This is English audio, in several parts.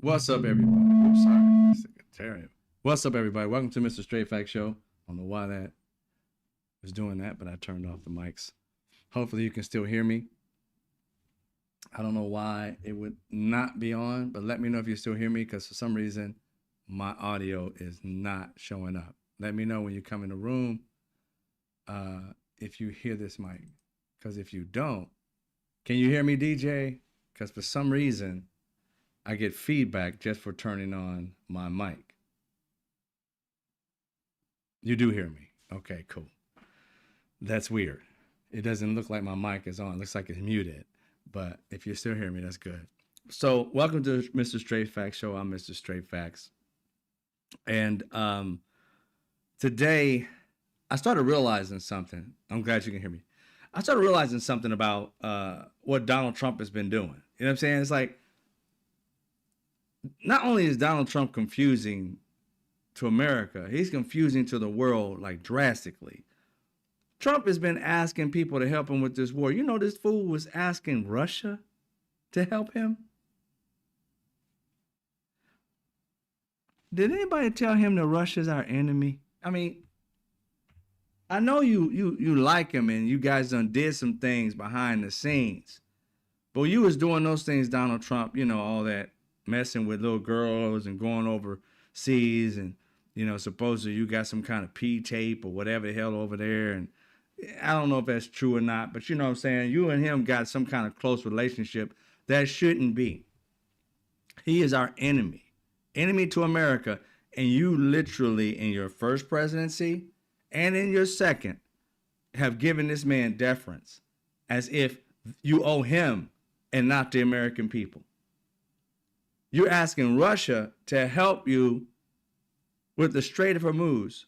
What's up, everybody? I'm sorry, Secretariat. What's up, everybody? Welcome to Mr. Straight Fact Show. I don't know why that was doing that, but I turned off the mics. Hopefully you can still hear me. I don't know why it would not be on, but let me know if you still hear me, because for some reason my audio is not showing up. Let me know when you come in the room if you hear this mic, because if you don't, can you hear me, DJ? Because for some reason I get feedback just for turning on my mic. You do hear me. Okay, cool. That's weird. It doesn't look like my mic is on. It looks like it's muted. But if you still hear me, that's good. So welcome to Mr. Straight Facts Show. I'm Mr. Straight Facts. And today I started realizing something. I'm glad you can hear me. I started realizing something about what Donald Trump has been doing. You know what I'm saying? It's like, not only is Donald Trump confusing to America, he's confusing to the world, like, drastically. Trump has been asking people to help him with this war. You know, this fool was asking Russia to help him. Did anybody tell him that Russia's our enemy? I mean, I know you like him and you guys done did some things behind the scenes, but you was doing those things, Donald Trump, you know, all that messing with little girls and going overseas, and, you know, supposedly you got some kind of P tape or whatever the hell over there. And I don't know if that's true or not, but you know what I'm saying? You and him got some kind of close relationship that shouldn't be. He is our enemy to America. And you literally, in your first presidency and in your second, have given this man deference as if you owe him and not the American people. You're asking Russia to help you with the Strait of Hormuz,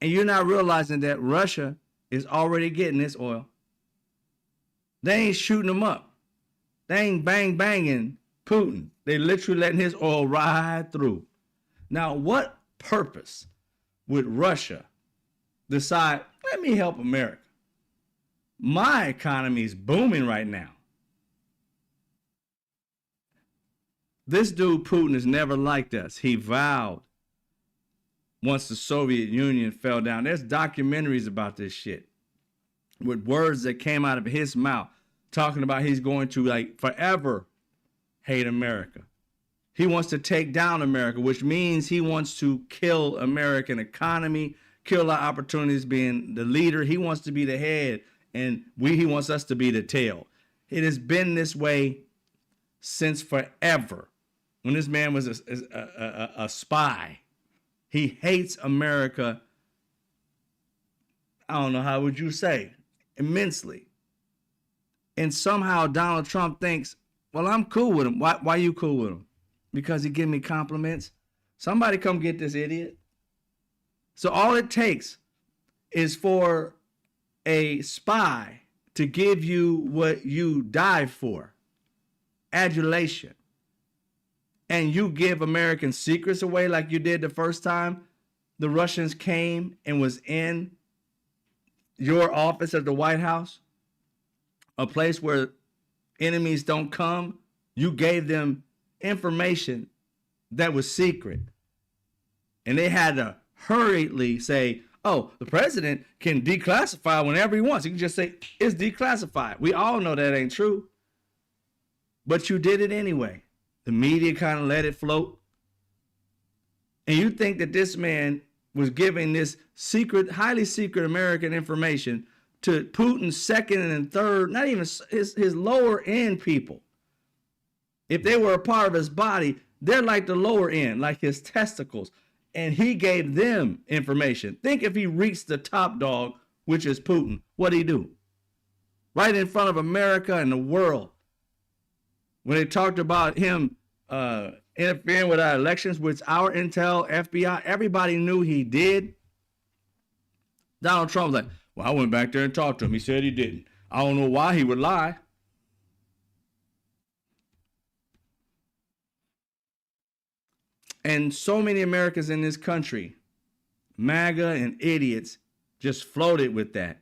and you're not realizing that Russia is already getting this oil. They ain't shooting them up. They ain't banging Putin. They literally letting his oil ride through. Now, what purpose would Russia decide, let me help America? My economy is booming right now. This dude Putin has never liked us. He vowed once the Soviet Union fell down. There's documentaries about this shit with words that came out of his mouth talking about he's going to, like, forever hate America. He wants to take down America, which means he wants to kill American economy, kill our opportunities being the leader. He wants to be the head, and he wants us to be the tail. It has been this way since forever. When this man was a spy, he hates America. I don't know, how would you say? Immensely. And somehow Donald Trump thinks, well, I'm cool with him. Why you cool with him? Because he give me compliments? Somebody come get this idiot. So all it takes is for a spy to give you what you died for, adulation. And you give American secrets away like you did the first time the Russians came and was in your office at the White House, a place where enemies don't come. You gave them information that was secret. And they had to hurriedly say, oh, the president can declassify whenever he wants. He can just say, it's declassified. We all know that ain't true. But you did it anyway. The media kind of let it float. And you think that this man was giving this secret, highly secret American information to Putin's second and third, not even his lower end people. If they were a part of his body, they're like the lower end, like his testicles. And he gave them information. Think if he reached the top dog, which is Putin, what'd he do? Right in front of America and the world. When they talked about him interfering with our elections, which our intel, FBI, everybody knew he did. Donald Trump was like, well, I went back there and talked to him. He said he didn't. I don't know why he would lie. And so many Americans in this country, MAGA and idiots, just floated with that.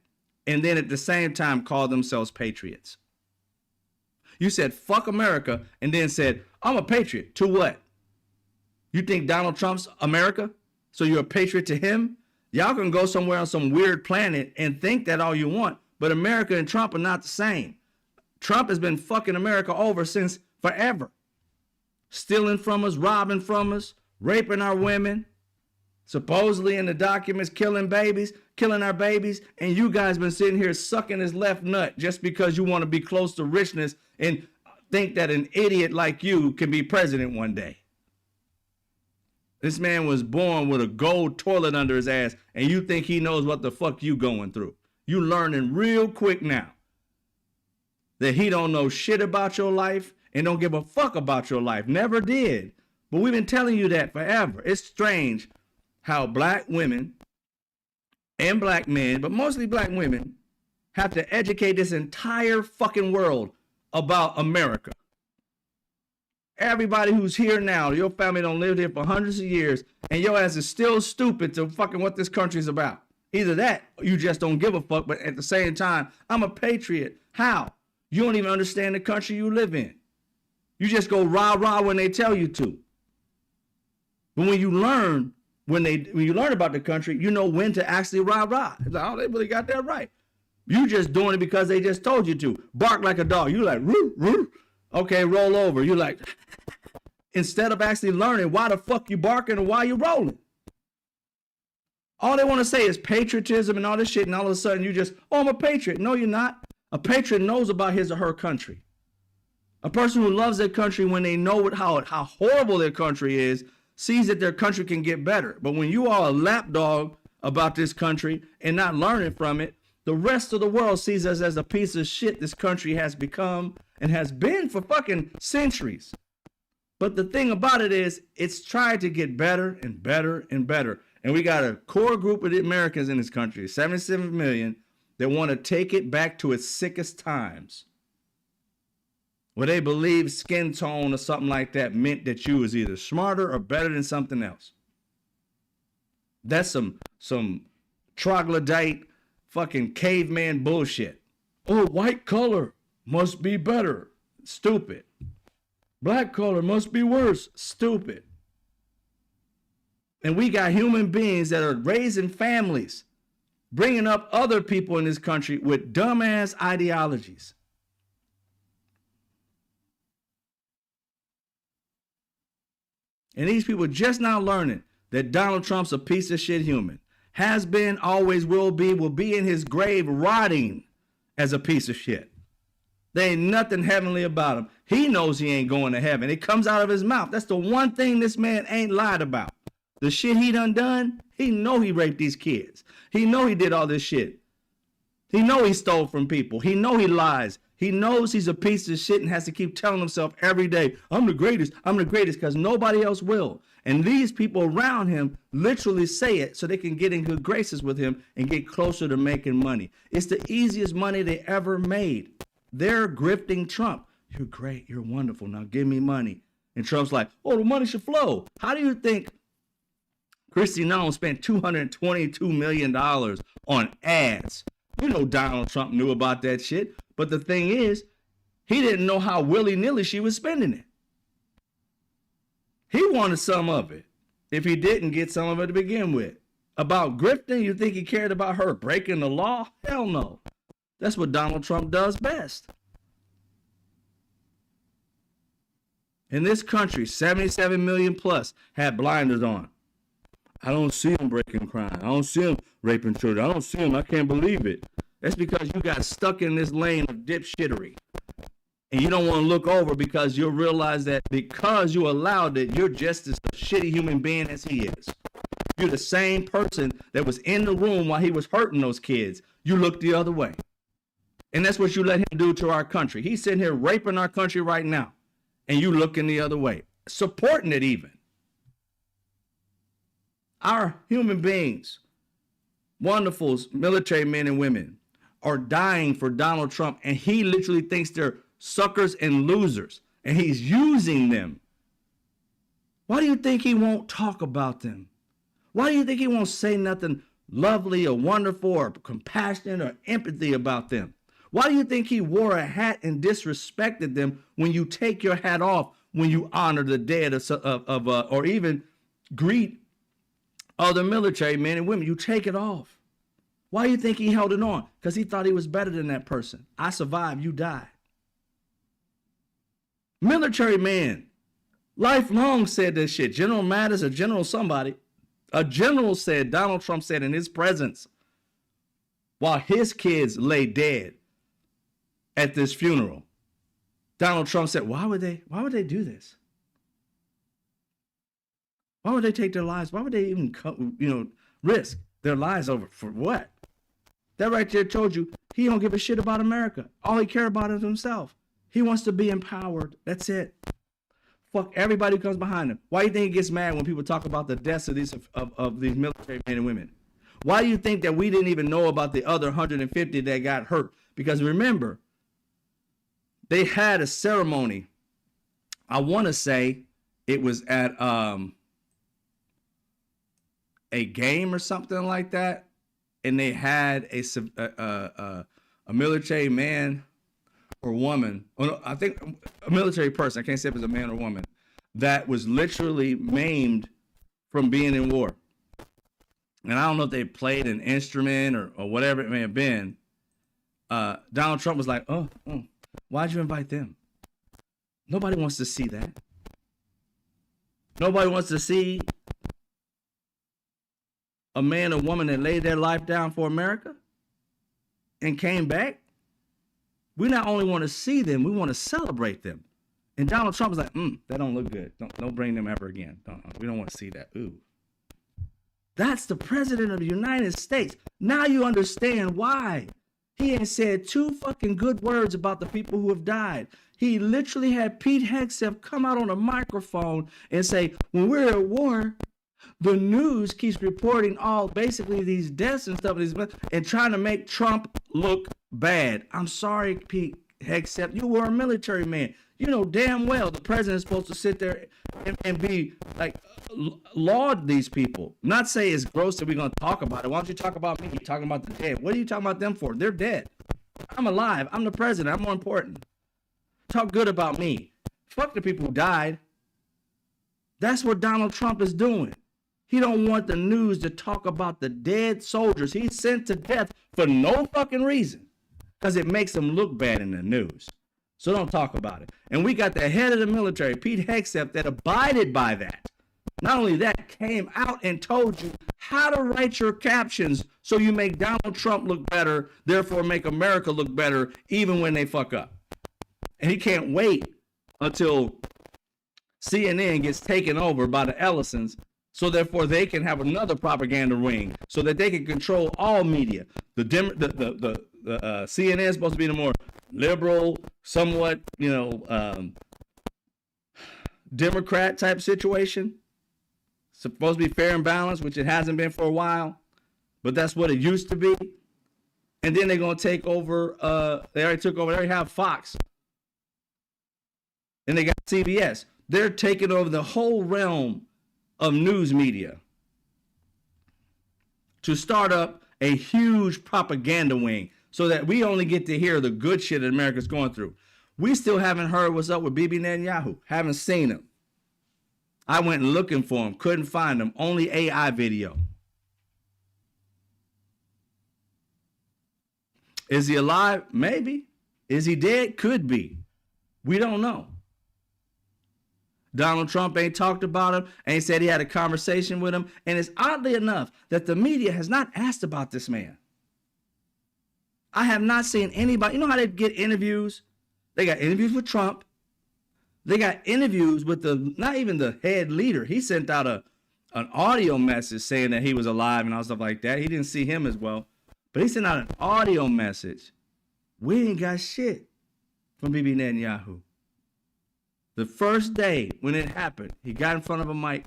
And then at the same time called themselves patriots. You said, fuck America, and then said, I'm a patriot. To what? You think Donald Trump's America? So you're a patriot to him? Y'all can go somewhere on some weird planet and think that all you want, but America and Trump are not the same. Trump has been fucking America over since forever. Stealing from us, robbing from us, raping our women, supposedly in the documents, killing babies, killing our babies, and you guys been sitting here sucking his left nut just because you want to be close to richness and think that an idiot like you can be president one day. This man was born with a gold toilet under his ass, and you think he knows what the fuck you going through. You learning real quick now that he don't know shit about your life and don't give a fuck about your life. Never did. But we've been telling you that forever. It's strange how black women and black men, but mostly black women, have to educate this entire fucking world about America. Everybody who's here now, your family don't live here for hundreds of years, and your ass is still stupid to fucking what this country is about. Either that, or you just don't give a fuck, but at the same time, I'm a patriot. How? You don't even understand the country you live in. You just go rah-rah when they tell you to. But when you learn, when you learn about the country, you know when to actually rah-rah. It's like, oh, they really got that right. You just doing it because they just told you to. Bark like a dog. You like, roo, roo. Okay, roll over. You like, instead of actually learning why the fuck you barking and why you rolling. All they want to say is patriotism and all this shit, and all of a sudden you just, oh, I'm a patriot. No, you're not. A patriot knows about his or her country. A person who loves their country, when they know how horrible their country is, sees that their country can get better. But when you are a lapdog about this country and not learning from it, the rest of the world sees us as a piece of shit this country has become and has been for fucking centuries. But the thing about it is, it's tried to get better and better and better. And we got a core group of Americans in this country, 77 million, that want to take it back to its sickest times, where they believe skin tone or something like that meant that you was either smarter or better than something else. That's some troglodyte fucking caveman bullshit. Oh, white color must be better. Stupid. Black color must be worse. Stupid. And we got human beings that are raising families, bringing up other people in this country with dumbass ideologies. And these people just now learning that Donald Trump's a piece of shit human. Has been, always will be in his grave rotting as a piece of shit. There ain't nothing heavenly about him. He knows he ain't going to heaven. It comes out of his mouth. That's the one thing this man ain't lied about. The shit he done, he know he raped these kids. He know he did all this shit. He know he stole from people. He know he lies. He knows he's a piece of shit and has to keep telling himself every day, I'm the greatest, because nobody else will. And these people around him literally say it so they can get in good graces with him and get closer to making money. It's the easiest money they ever made. They're grifting Trump. You're great. You're wonderful. Now give me money. And Trump's like, oh, the money should flow. How do you think Christy Nolan spent $222 million on ads? You know Donald Trump knew about that shit. But the thing is, he didn't know how willy-nilly she was spending it. He wanted some of it, if he didn't get some of it to begin with. About grifting, you think he cared about her breaking the law? Hell no. That's what Donald Trump does best. In this country, 77 million plus have blinders on. I don't see him breaking crime. I don't see him raping children. I don't see him. I can't believe it. That's because you got stuck in this lane of dipshittery. And you don't want to look over because you'll realize that because you allowed it, you're just as a shitty human being as he is. You're the same person that was in the room while he was hurting those kids. You look the other way. And that's what you let him do to our country. He's sitting here raping our country right now. And you looking the other way. Supporting it even. Our human beings, wonderful military men and women, are dying for Donald Trump. And he literally thinks they're suckers and losers, and he's using them. Why do you think he won't talk about them? Why do you think he won't say nothing lovely or wonderful or compassionate or empathy about them? Why do you think he wore a hat and disrespected them when you take your hat off when you honor the dead or even greet other military men and women. You take it off. Why do you think he held it on? Because he thought he was better than that person. I survived, you died. Military man, lifelong said this shit. General Mattis, a general somebody, a general said, Donald Trump said in his presence, while his kids lay dead at this funeral, Donald Trump said, why would they do this? Why would they take their lives? Why would they even, risk their lives over for what? That right there told you he don't give a shit about America. All he cares about is himself. He wants to be empowered. That's it. Fuck everybody who comes behind him. Why do you think he gets mad when people talk about the deaths of these military men and women? Why do you think that we didn't even know about the other 150 that got hurt? Because remember, they had a ceremony. I want to say it was at a game or something like that, and they had a military man or woman, or no, I think a military person, I can't say if it's a man or woman, that was literally maimed from being in war. And I don't know if they played an instrument or whatever it may have been. Donald Trump was like, why'd you invite them? Nobody wants to see that. Nobody wants to see a man or woman that laid their life down for America and came back. We not only want to see them, we want to celebrate them. And Donald Trump was like, that don't look good. Don't bring them ever again. We don't want to see that. Ooh. That's the president of the United States. Now you understand why he ain't said two fucking good words about the people who have died. He literally had Pete Hegseth come out on a microphone and say, when we're at war, the news keeps reporting all basically these deaths and stuff and trying to make Trump look bad. I'm sorry, Pete Hegseth, you were a military man. You know damn well the president's supposed to sit there and be like, laud these people. Not say it's gross that we're going to talk about it. Why don't you talk about me? You're talking about the dead. What are you talking about them for? They're dead. I'm alive. I'm the president. I'm more important. Talk good about me. Fuck the people who died. That's what Donald Trump is doing. He don't want the news to talk about the dead soldiers he sent to death for no fucking reason, because it makes them look bad in the news. So don't talk about it. And we got the head of the military, Pete Hegseth, that abided by that. Not only that, came out and told you how to write your captions so you make Donald Trump look better, therefore make America look better, even when they fuck up. And he can't wait until CNN gets taken over by the Ellisons, so therefore they can have another propaganda wing, so that they can control all media. The CNN is supposed to be the more liberal, somewhat, Democrat type situation. Supposed to be fair and balanced, which it hasn't been for a while, but that's what it used to be. And then they're going to take over. They already have Fox. And they got CBS. They're taking over the whole realm of news media to start up a huge propaganda wing so that we only get to hear the good shit that America's going through. We still haven't heard what's up with Bibi Netanyahu. Haven't seen him. I went looking for him, couldn't find him. Only AI video. Is he alive? Maybe. Is he dead? Could be. We don't know. Donald Trump ain't talked about him, ain't said he had a conversation with him. And it's oddly enough that the media has not asked about this man. I have not seen anybody. You know how they get interviews? They got interviews with Trump. They got interviews with not even the head leader. He sent out an audio message saying that he was alive and all stuff like that. He didn't see him as well. But he sent out an audio message. We ain't got shit from Bibi Netanyahu. The first day when it happened, he got in front of a mic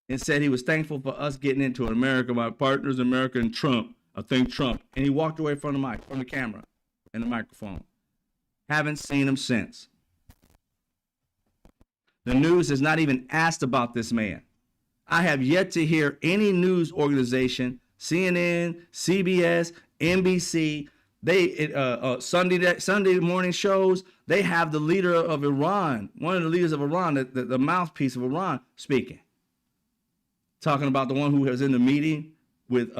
and said he was thankful for us getting into it. America, my partners, America, and Trump. I think Trump. And he walked away from the mic, from the camera and the microphone. Haven't seen him since. The news has not even asked about this man. I have yet to hear any news organization, CNN, CBS, NBC, Sunday morning shows, they have the leader of Iran, one of the leaders of Iran, the mouthpiece of Iran, speaking, talking about the one who was in the meeting with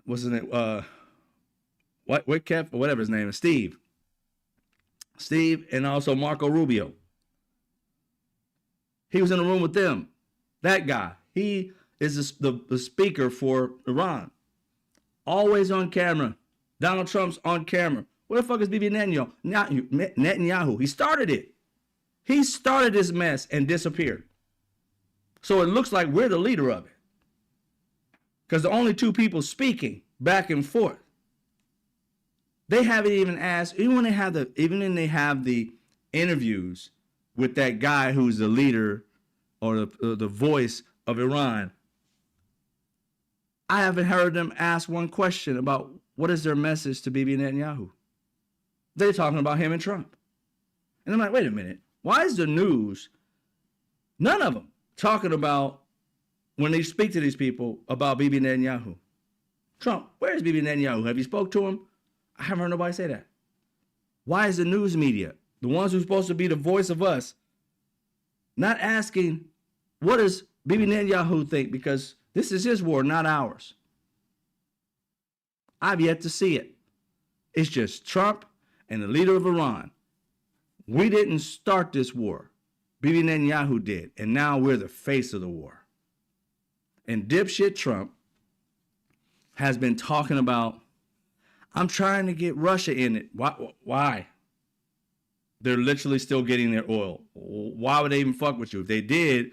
what's his name, Whitcap or whatever his name is, Steve, and also Marco Rubio. He was in the room with them. That guy, he is the speaker for Iran. Always on camera. Donald Trump's on camera. Where the fuck is Bibi Netanyahu? He started it. He started this mess and disappeared. So it looks like we're the leader of it. Because the only two people speaking back and forth. They haven't even asked, even when they have the interviews with that guy who's the leader or the voice of Iran, I haven't heard them ask one question about what is their message to Bibi Netanyahu. They're talking about him and Trump. And I'm like, wait a minute. Why is the news, none of them, talking about, when they speak to these people, about Bibi Netanyahu? Trump, where's Bibi Netanyahu? Have you spoke to him? I haven't heard nobody say that. Why is the news media, the ones who's supposed to be the voice of us, not asking, what does Bibi Netanyahu think? Because this is his war, not ours. I've yet to see it. It's just Trump and the leader of Iran. We didn't start this war. Bibi Netanyahu did. And now we're the face of the war. And dipshit Trump has been talking about, I'm trying to get Russia in it. Why? They're literally still getting their oil. Why would they even fuck with you? If they did,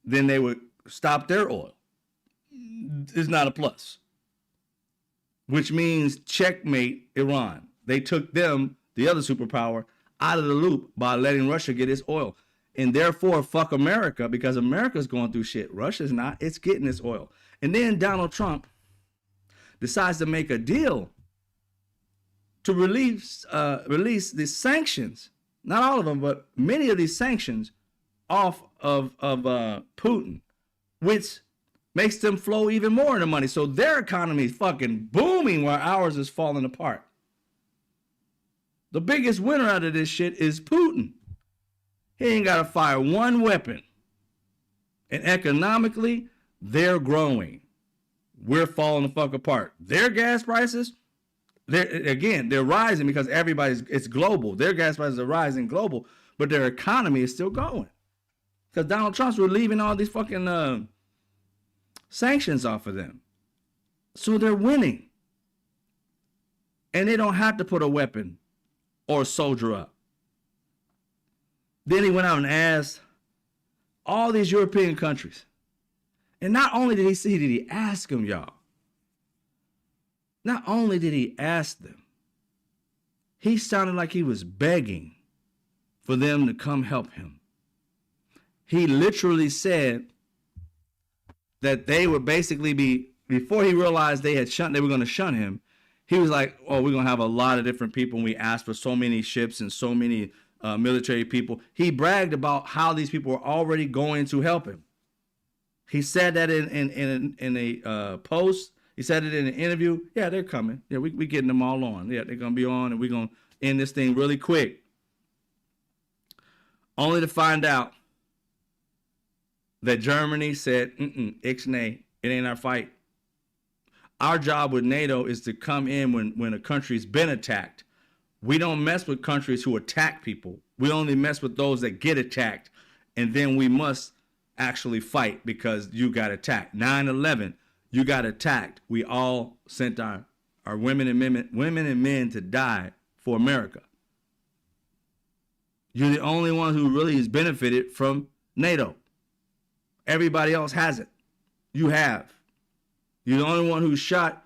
then they would stop their oil. It's not a plus. Which means checkmate Iran. They took them, the other superpower, out of the loop by letting Russia get its oil. And therefore, fuck America, because America's going through shit. Russia's not. It's getting its oil. And then Donald Trump decides to make a deal to release the sanctions, not all of them, but many of these sanctions off of Putin, which makes them flow even more into money. So their economy is fucking booming while ours is falling apart. The biggest winner out of this shit is Putin. He ain't got to fire one weapon. And economically, they're growing. We're falling the fuck apart. Their gas prices, they're rising because it's global. Their gas prices are rising global, but their economy is still going. Because Donald Trump's relieving all these fucking sanctions off of them. So they're winning. And they don't have to put a weapon or a soldier up. Then he went out and asked all these European countries. And not only did he ask them, y'all. Not only did he ask them, he sounded like he was begging for them to come help him. He literally said that they would basically be, before he realized they were going to shun him, he was like, oh, we're going to have a lot of different people, and we asked for so many ships and so many military people. He bragged about how these people were already going to help him. He said that in a post. He said it in an interview. Yeah, they're coming. Yeah, we getting them all on. Yeah, they're going to be on, and we're going to end this thing really quick. Only to find out that Germany said, ixnay, it ain't our fight. Our job with NATO is to come in when a country's been attacked. We don't mess with countries who attack people. We only mess with those that get attacked. And then we must actually fight because you got attacked. 9/11, you got attacked. We all sent our women and men to die for America. You're the only one who really has benefited from NATO. Everybody else hasn't. You have. You're the only one who shot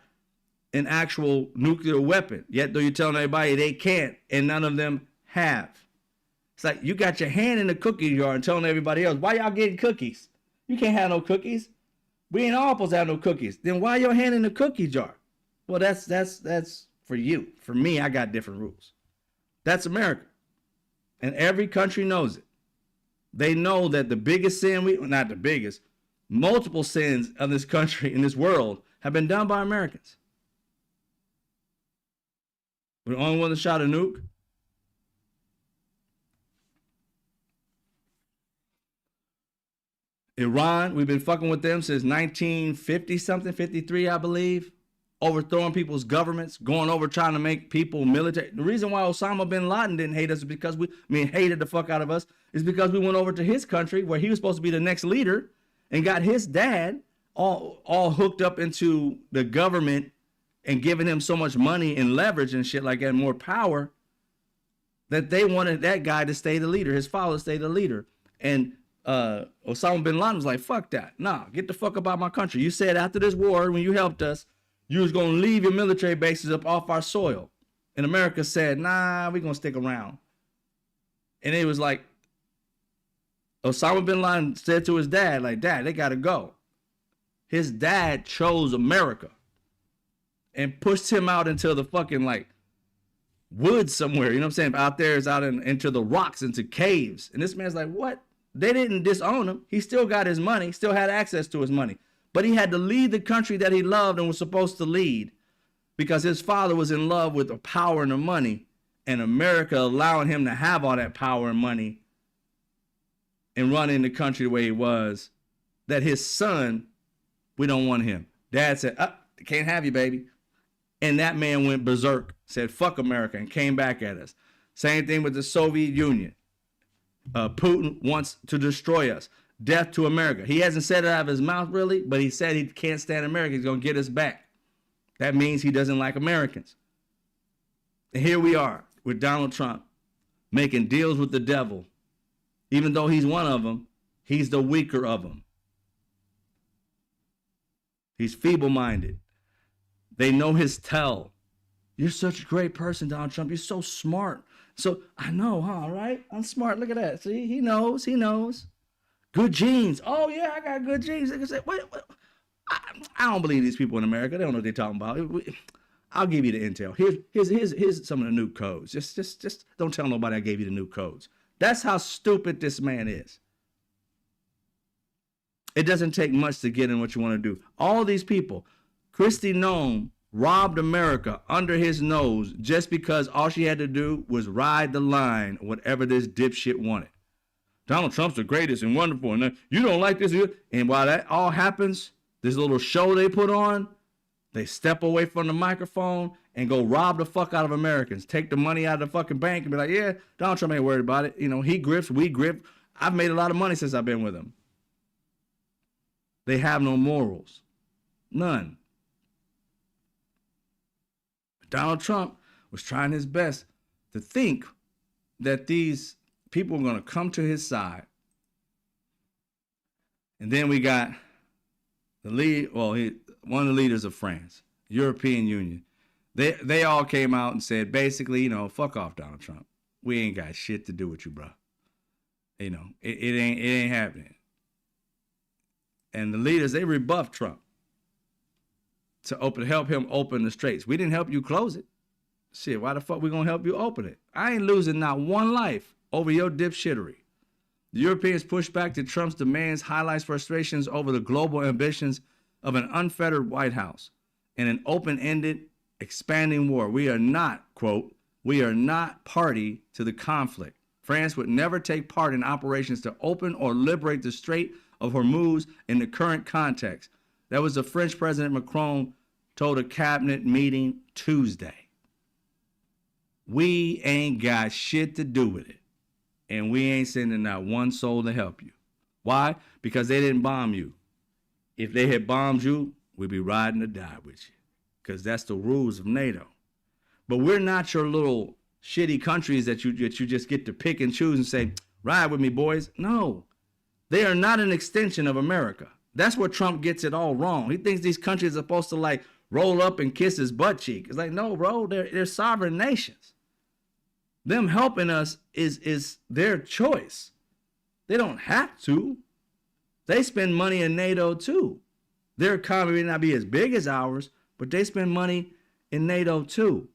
an actual nuclear weapon. Yet though you're telling everybody they can't, and none of them have. It's like you got your hand in the cookie jar and telling everybody else, why y'all getting cookies? You can't have no cookies. We ain't all supposed to have no cookies. Then why your hand in the cookie jar? Well, that's for you. For me, I got different rules. That's America. And every country knows it. They know that the biggest sin, not the biggest, multiple sins of this country, in this world, have been done by Americans. We're the only one that shot a nuke. Iran, we've been fucking with them since 1950 something, 53, I believe. Overthrowing people's governments, going over trying to make people military. The reason why Osama bin Laden didn't hate us is because hated the fuck out of us, is because we went over to his country where he was supposed to be the next leader and got his dad all hooked up into the government and giving him so much money and leverage and shit like that, more power, that they wanted that guy to stay the leader, his father to stay the leader. And Osama bin Laden was like, fuck that. Nah, get the fuck up out of my country. You said after this war, when you helped us, you was going to leave your military bases up off our soil. And America said, nah, we're going to stick around. And it was like, Osama bin Laden said to his dad, like, Dad, they got to go. His dad chose America and pushed him out into the fucking, like, woods somewhere. You know what I'm saying? Out there is out into the rocks, into caves. And this man's like, what? They didn't disown him. He still got his money, still had access to his money. But he had to lead the country that he loved and was supposed to lead because his father was in love with the power and the money, and America allowing him to have all that power and money and running the country the way he was, that his son, we don't want him. Dad said, can't have you, baby. And that man went berserk, said, fuck America, and came back at us. Same thing with the Soviet Union. Putin wants to destroy us. Death to America. He hasn't said it out of his mouth really, but he said he can't stand America. He's going to get us back. That means he doesn't like Americans. And here we are with Donald Trump making deals with the devil. Even though he's one of them, he's the weaker of them. He's feeble-minded. They know his tell. You're such a great person, Donald Trump. You're so smart. So I know, huh? Right? I'm smart. Look at that. See, he knows. He knows. Good genes. Oh, yeah, I got good genes. They can say, wait. I don't believe these people in America. They don't know what they're talking about. I'll give you the intel. Here's some of the new codes. Just don't tell nobody I gave you the new codes. That's how stupid this man is. It doesn't take much to get in what you want to do. All these people, Kristi Noem robbed America under his nose just because all she had to do was ride the line, whatever this dipshit wanted. Donald Trump's the greatest and wonderful, and you don't like this. And while that all happens, this little show they put on, they step away from the microphone and go rob the fuck out of Americans. Take the money out of the fucking bank and be like, yeah, Donald Trump ain't worried about it. You know, he grips, we grip. I've made a lot of money since I've been with him. They have no morals. None. Donald Trump was trying his best to think that these people were going to come to his side. And then we got the lead, one of the leaders of France, European Union. They all came out and said, basically, you know, fuck off, Donald Trump. We ain't got shit to do with you, bro. You know, it ain't happening. And the leaders, they rebuffed Trump to help him open the straits. We didn't help you close it. Shit, why the fuck we gonna help you open it? I ain't losing not one life over your dipshittery. The Europeans pushed back to Trump's demands, highlights frustrations over the global ambitions of an unfettered White House and an open-ended, expanding war. We are not, quote, we are not party to the conflict. France would never take part in operations to open or liberate the Strait of Hormuz in the current context. That was the French President Macron told a cabinet meeting Tuesday. We ain't got shit to do with it. And we ain't sending out one soul to help you. Why? Because they didn't bomb you. If they had bombed you, we'd be riding or die with you. Because that's the rules of NATO. But we're not your little shitty countries that you just get to pick and choose and say, ride with me, boys. No. They are not an extension of America. That's where Trump gets it all wrong. He thinks these countries are supposed to like roll up and kiss his butt cheek. It's like, no, bro, they're sovereign nations. Them helping us is their choice. They don't have to. They spend money in NATO too. Their economy may not be as big as ours, but they spend money in NATO too.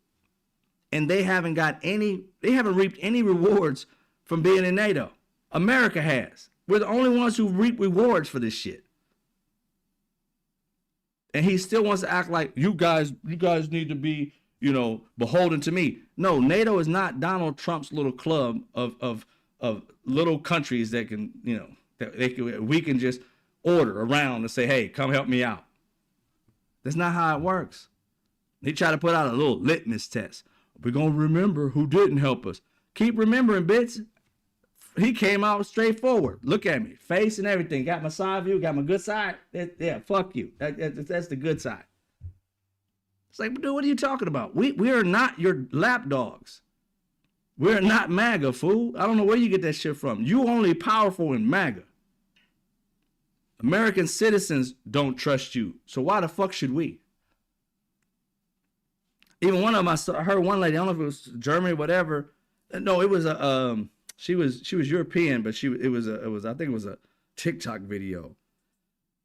And they haven't reaped any rewards from being in NATO. America has. We're the only ones who reap rewards for this shit. And he still wants to act like you guys need to be beholden to me. No, NATO is not Donald Trump's little club of little countries that can, we can just order around and say, hey, come help me out. That's not how it works. He tried to put out a little litmus test. We're going to remember who didn't help us. Keep remembering, bitch. He came out straightforward. Look at me. Face and everything. Got my side view. Got my good side. Yeah, fuck you. That's the good side. It's like, dude, what are you talking about? We are not your lapdogs. We're not MAGA, fool. I don't know where you get that shit from. You only powerful in MAGA. American citizens don't trust you. So why the fuck should we? Even one of them, I heard one lady, I don't know if it was Germany, whatever. No, it was she was European, but it was I think it was a TikTok video.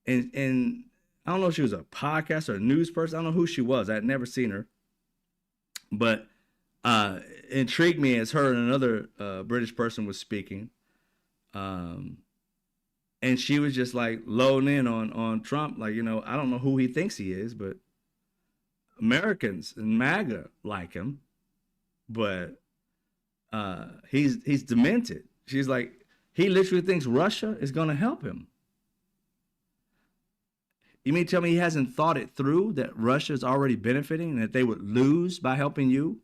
And I don't know if she was a podcast or a news person. I don't know who she was. I had never seen her. But intrigued me as her and another British person was speaking. And she was just like loading in on Trump. Like, I don't know who he thinks he is, but Americans and MAGA like him. But he's demented. She's like, he literally thinks Russia is going to help him. You mean tell me he hasn't thought it through that Russia is already benefiting and that they would lose by helping you?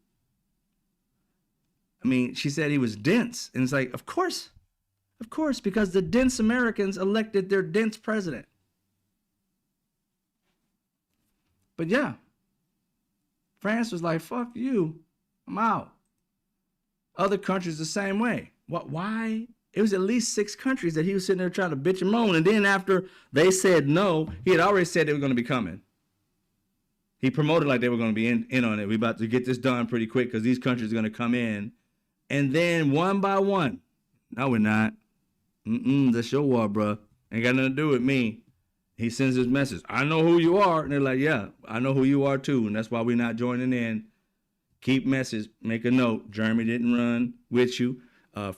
I mean, she said he was dense. And it's like, of course, because the dense Americans elected their dense president. But yeah, France was like, fuck you, I'm out. Other countries the same way. What? Why? It was at least 6 countries that he was sitting there trying to bitch and moan. And then after they said no, he had already said they were going to be coming. He promoted like they were going to be in on it. We about to get this done pretty quick because these countries are going to come in. And then one by one, no, we're not. That's your war, bro. Ain't got nothing to do with me. He sends his message. I know who you are. And they're like, yeah, I know who you are too. And that's why we're not joining in. Keep message. Make a note. Germany didn't run with you.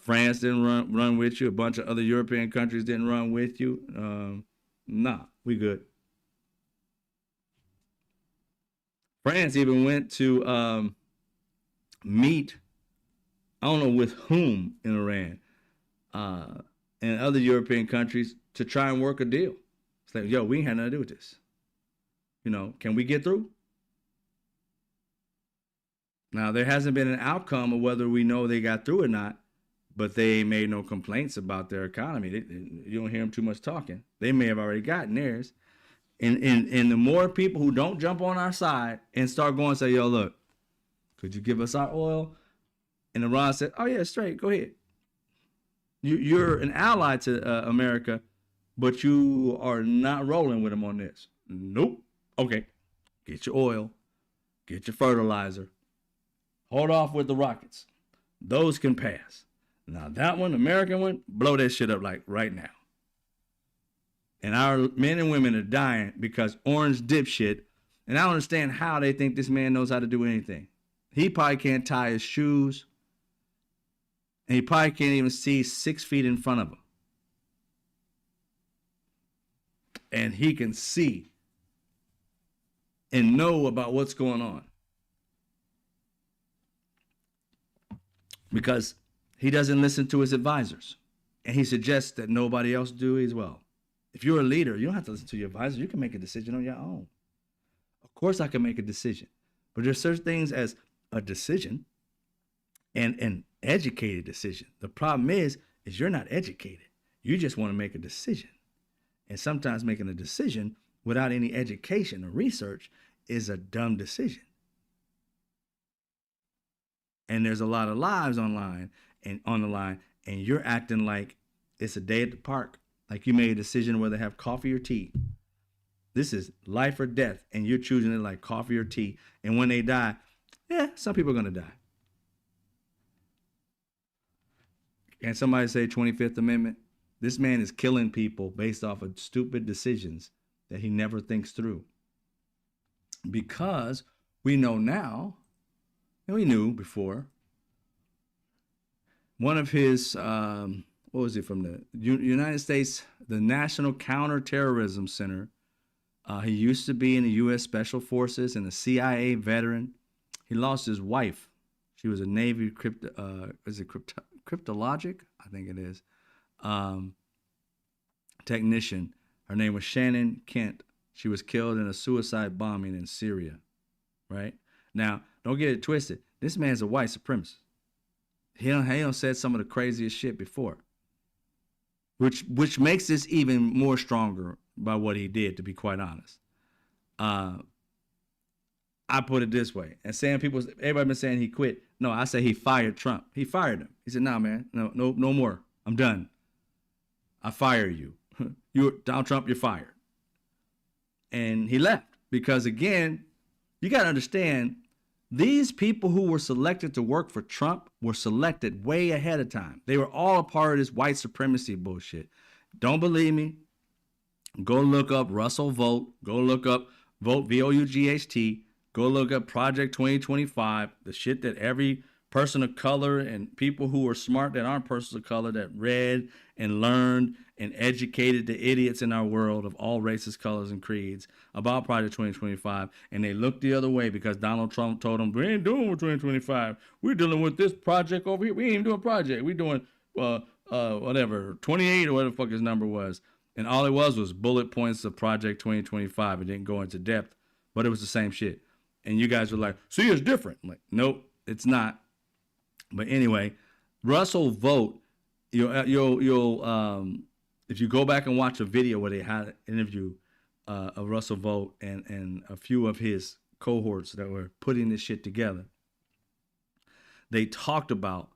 France didn't run with you. A bunch of other European countries didn't run with you. Nah, we good. France even went to meet, I don't know with whom in Iran, and other European countries to try and work a deal. It's like, yo, we ain't had nothing to do with this. Can we get through? Now, there hasn't been an outcome of whether we know they got through or not, but they made no complaints about their economy. You don't hear them too much talking. They may have already gotten theirs. And the more people who don't jump on our side and start going and say, yo, look, could you give us our oil? And Iran said, oh, yeah, straight, go ahead. You're an ally to America, but you are not rolling with them on this. Nope. Okay, get your oil, get your fertilizer. Hold off with the rockets. Those can pass. Now that one, American one, blow that shit up like right now. And our men and women are dying because orange dipshit. And I don't understand how they think this man knows how to do anything. He probably can't tie his shoes. And he probably can't even see 6 feet in front of him. And he can see and know about what's going on. Because he doesn't listen to his advisors. And he suggests that nobody else do as well. If you're a leader, you don't have to listen to your advisor. You can make a decision on your own. Of course I can make a decision. But there's such things as a decision and an educated decision. The problem is you're not educated. You just want to make a decision. And sometimes making a decision without any education or research is a dumb decision. And there's a lot of lives online and on the line, and you're acting like it's a day at the park, like you made a decision whether to have coffee or tea. This is life or death, and you're choosing it like coffee or tea. And when they die, yeah, some people are going to die. Can somebody say 25th Amendment? This man is killing people based off of stupid decisions that he never thinks through. Because we know now, and we knew before, one of his, what was it, from the United States, the National Counterterrorism Center. He used to be in the U.S. Special Forces and a CIA veteran. He lost his wife. She was a Navy cryptologic? I think it is. Technician. Her name was Shannon Kent. She was killed in a suicide bombing in Syria. Right? Now, don't get it twisted. This man's a white supremacist. He done said some of the craziest shit before. Which makes this even more stronger by what he did, to be quite honest. I put it this way, and saying everybody been saying he quit. No, I say he fired Trump. He fired him. He said, "Nah, man, no more. I'm done. I fire you. Donald Trump, you're fired." And he left because, again, you got to understand, these people who were selected to work for Trump were selected way ahead of time. They were all a part of this white supremacy bullshit. Don't believe me? Go look up Russell Vogt. Go look up Vote, VOUGHT. Go look up Project 2025, the shit that every person of color and people who are smart that aren't persons of color that read and learned and educated the idiots in our world of all races, colors, and creeds about Project 2025. And they looked the other way because Donald Trump told them, we ain't doing with 2025. We're dealing with this project over here. We ain't even doing a project. We're doing whatever, 28 or whatever the fuck his number was. And all it was bullet points of Project 2025. It didn't go into depth, but it was the same shit. And you guys were like, see, it's different. I'm like, nope, it's not. But anyway, Russell Vogt, you'll if you go back and watch a video where they had an interview of Russell Vogt and a few of his cohorts that were putting this shit together, they talked about,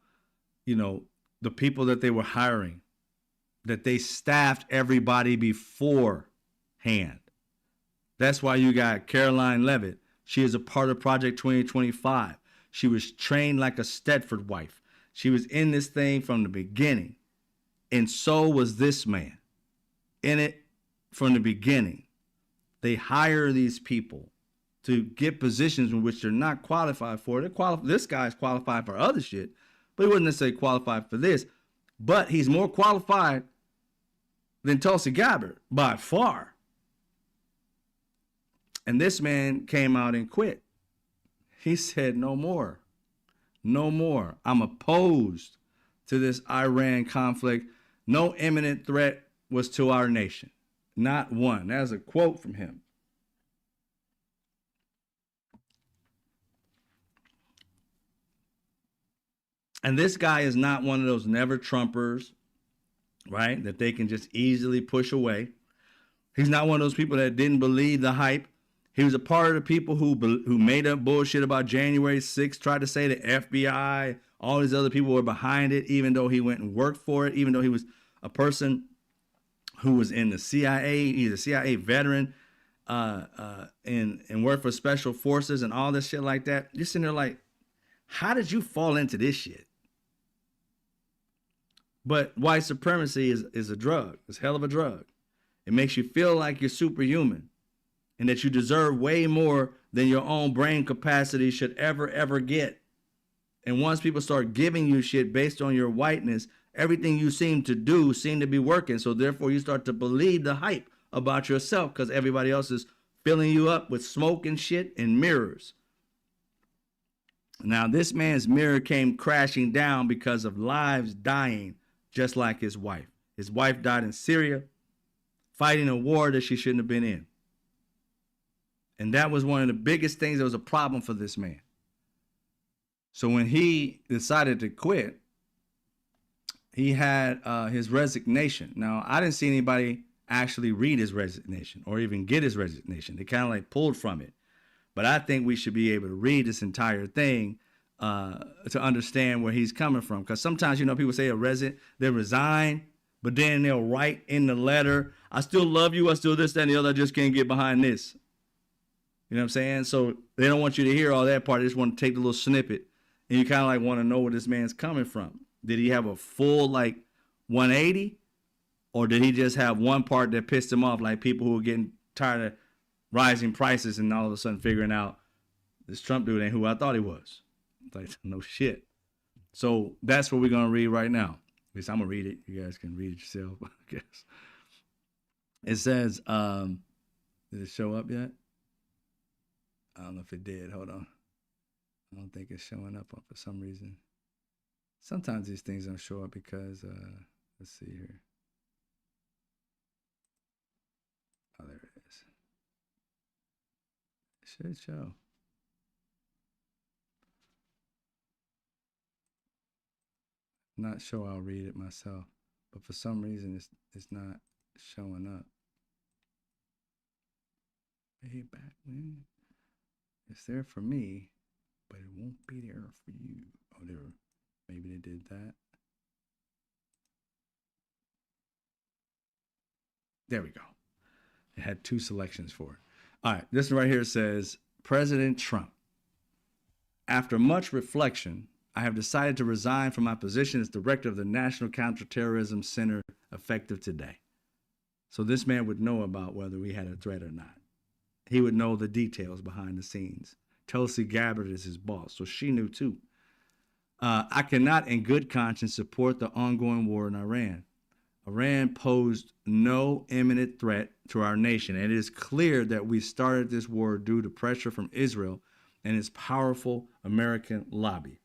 the people that they were hiring, that they staffed everybody beforehand. That's why you got Caroline Levitt. She is a part of Project 2025. She was trained like a Stedford wife. She was in this thing from the beginning. And so was this man. In it from the beginning. They hire these people to get positions in which they're not qualified for. This guy's qualified for other shit, but he wasn't necessarily qualified for this. But he's more qualified than Tulsi Gabbard by far. And this man came out and quit. He said, no more. No more. I'm opposed to this Iran conflict. No imminent threat was to our nation. Not one. That's a quote from him. And this guy is not one of those never Trumpers, right, that they can just easily push away. He's not one of those people that didn't believe the hype. He was a part of the people who made up bullshit about January 6th, tried to say the FBI, all these other people were behind it, even though he went and worked for it, even though he was a person who was in the CIA. He's a CIA veteran and worked for special forces and all this shit like that. You're sitting there like, how did you fall into this shit? But white supremacy is a drug. It's a hell of a drug. It makes you feel like you're superhuman and that you deserve way more than your own brain capacity should ever get. And once people start giving you shit based on your whiteness, everything you seem to do seem to be working. So therefore you start to believe the hype about yourself because everybody else is filling you up with smoke and shit and mirrors. Now this man's mirror came crashing down because of lives dying, just like his wife. His wife died in Syria, fighting a war that she shouldn't have been in. And that was one of the biggest things that was a problem for this man. So when he decided to quit, he had his resignation. Now, I didn't see anybody actually read his resignation or even get his resignation. They kind of like pulled from it. But I think we should be able to read this entire thing to understand where he's coming from. Because sometimes, people say they resign, but then they'll write in the letter, I still love you, I still this, that, and the other, I just can't get behind this. You know what I'm saying? So they don't want you to hear all that part. They just want to take the little snippet. And you kind of like want to know where this man's coming from. Did he have a full 180? Or did he just have one part that pissed him off, like people who were getting tired of rising prices and all of a sudden figuring out this Trump dude ain't who I thought he was. It's like, no shit. So that's what we're going to read right now. At least I'm going to read it. You guys can read it yourself, I guess. It says, did it show up yet? I don't know if it did. Hold on. I don't think it's showing up for some reason. Sometimes these things don't show up because, let's see here. Oh, there it is. It should show. Not sure I'll read it myself, but for some reason it's not showing up. Way back when. It's there for me, but it won't be there for you. Oh, there. Maybe they did that. There we go. It had two selections for it. All right, this right here says President Trump. After much reflection, I have decided to resign from my position as director of the National Counterterrorism Center effective today. So this man would know about whether we had a threat or not. He would know the details behind the scenes. Tulsi Gabbard is his boss, so she knew too. I cannot in good conscience support the ongoing war in Iran. Iran posed no imminent threat to our nation, and it is clear that we started this war due to pressure from Israel and its powerful American lobby.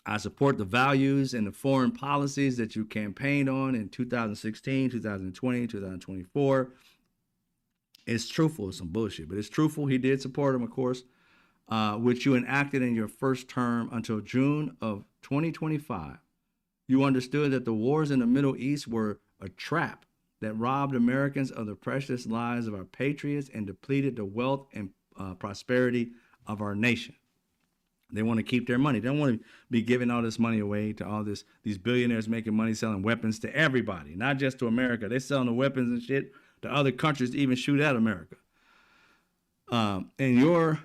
I support the values and the foreign policies that you campaigned on in 2016, 2020, 2024. It's truthful. It's some bullshit, but it's truthful. He did support them, of course, which you enacted in your first term until June of 2025. You understood that the wars in the Middle East were a trap that robbed Americans of the precious lives of our patriots and depleted the wealth and prosperity of our nation. They want to keep their money. They don't want to be giving all this money away to all these billionaires making money selling weapons to everybody, not just to America. They're selling the weapons and shit to other countries to even shoot at America. In your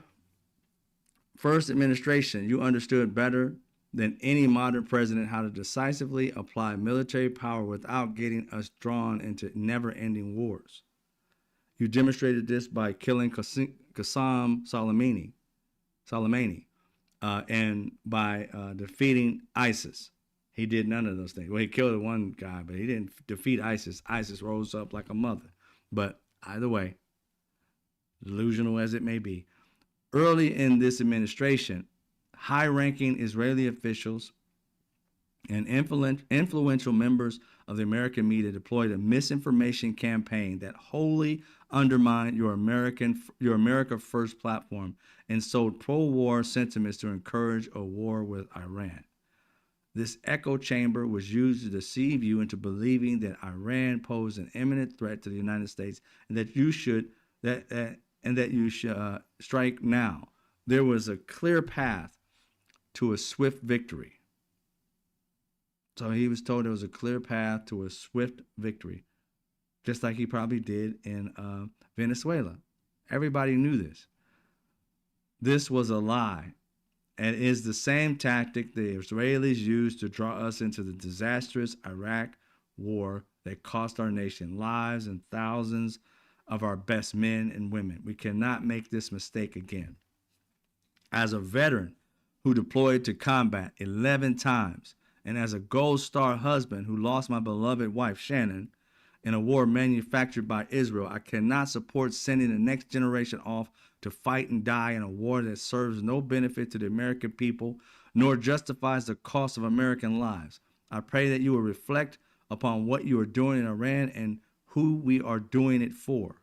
first administration, you understood better than any modern president how to decisively apply military power without getting us drawn into never-ending wars. You demonstrated this by killing Qasem Soleimani, and by defeating ISIS. He did none of those things. Well, he killed one guy, but he didn't defeat ISIS. ISIS rose up like a mother. But either way, delusional as it may be, early in this administration, high-ranking Israeli officials and influential members of the American media deployed a misinformation campaign that wholly undermined your America First platform and sold pro-war sentiments to encourage a war with Iran. This echo chamber was used to deceive you into believing that Iran posed an imminent threat to the United States and that you should strike now. There was a clear path to a swift victory. So he was told there was a clear path to a swift victory, just like he probably did in Venezuela. Everybody knew this. This was a lie, and is the same tactic the Israelis used to draw us into the disastrous Iraq war that cost our nation lives and thousands of our best men and women. We cannot make this mistake again. As a veteran who deployed to combat 11 times, and as a Gold Star husband who lost my beloved wife, Shannon, in a war manufactured by Israel, I cannot support sending the next generation off to fight and die in a war that serves no benefit to the American people, nor justifies the cost of American lives. I pray that you will reflect upon what you are doing in Iran and who we are doing it for.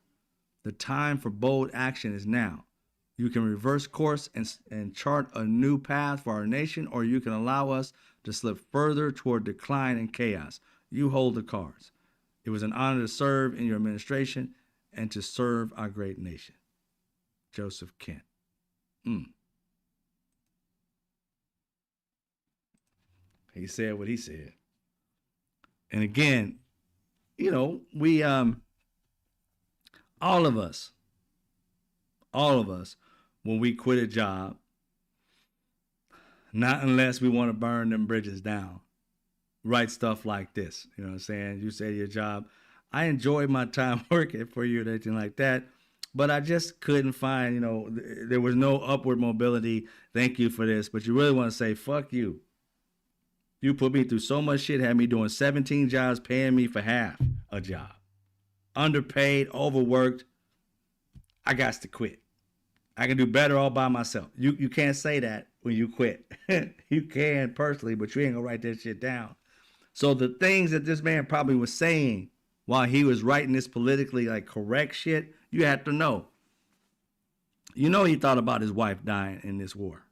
The time for bold action is now. You can reverse course and chart a new path for our nation, or you can allow us to slip further toward decline and chaos. You hold the cards. It was an honor to serve in your administration and to serve our great nation. Joseph Kent. He said what he said. And again, we all of us, when we quit a job, not unless we want to burn them bridges down, write stuff like this. You know what I'm saying? You say to your job, I enjoyed my time working for you or anything like that, but I just couldn't find, there was no upward mobility. Thank you for this. But you really want to say, fuck you. You put me through so much shit, had me doing 17 jobs, paying me for half a job. Underpaid, overworked. I got to quit. I can do better all by myself. You can't say that when you quit. You can personally, but you ain't gonna write that shit down. So the things that this man probably was saying while he was writing this politically like correct shit, you have to know. You know he thought about his wife dying in this war.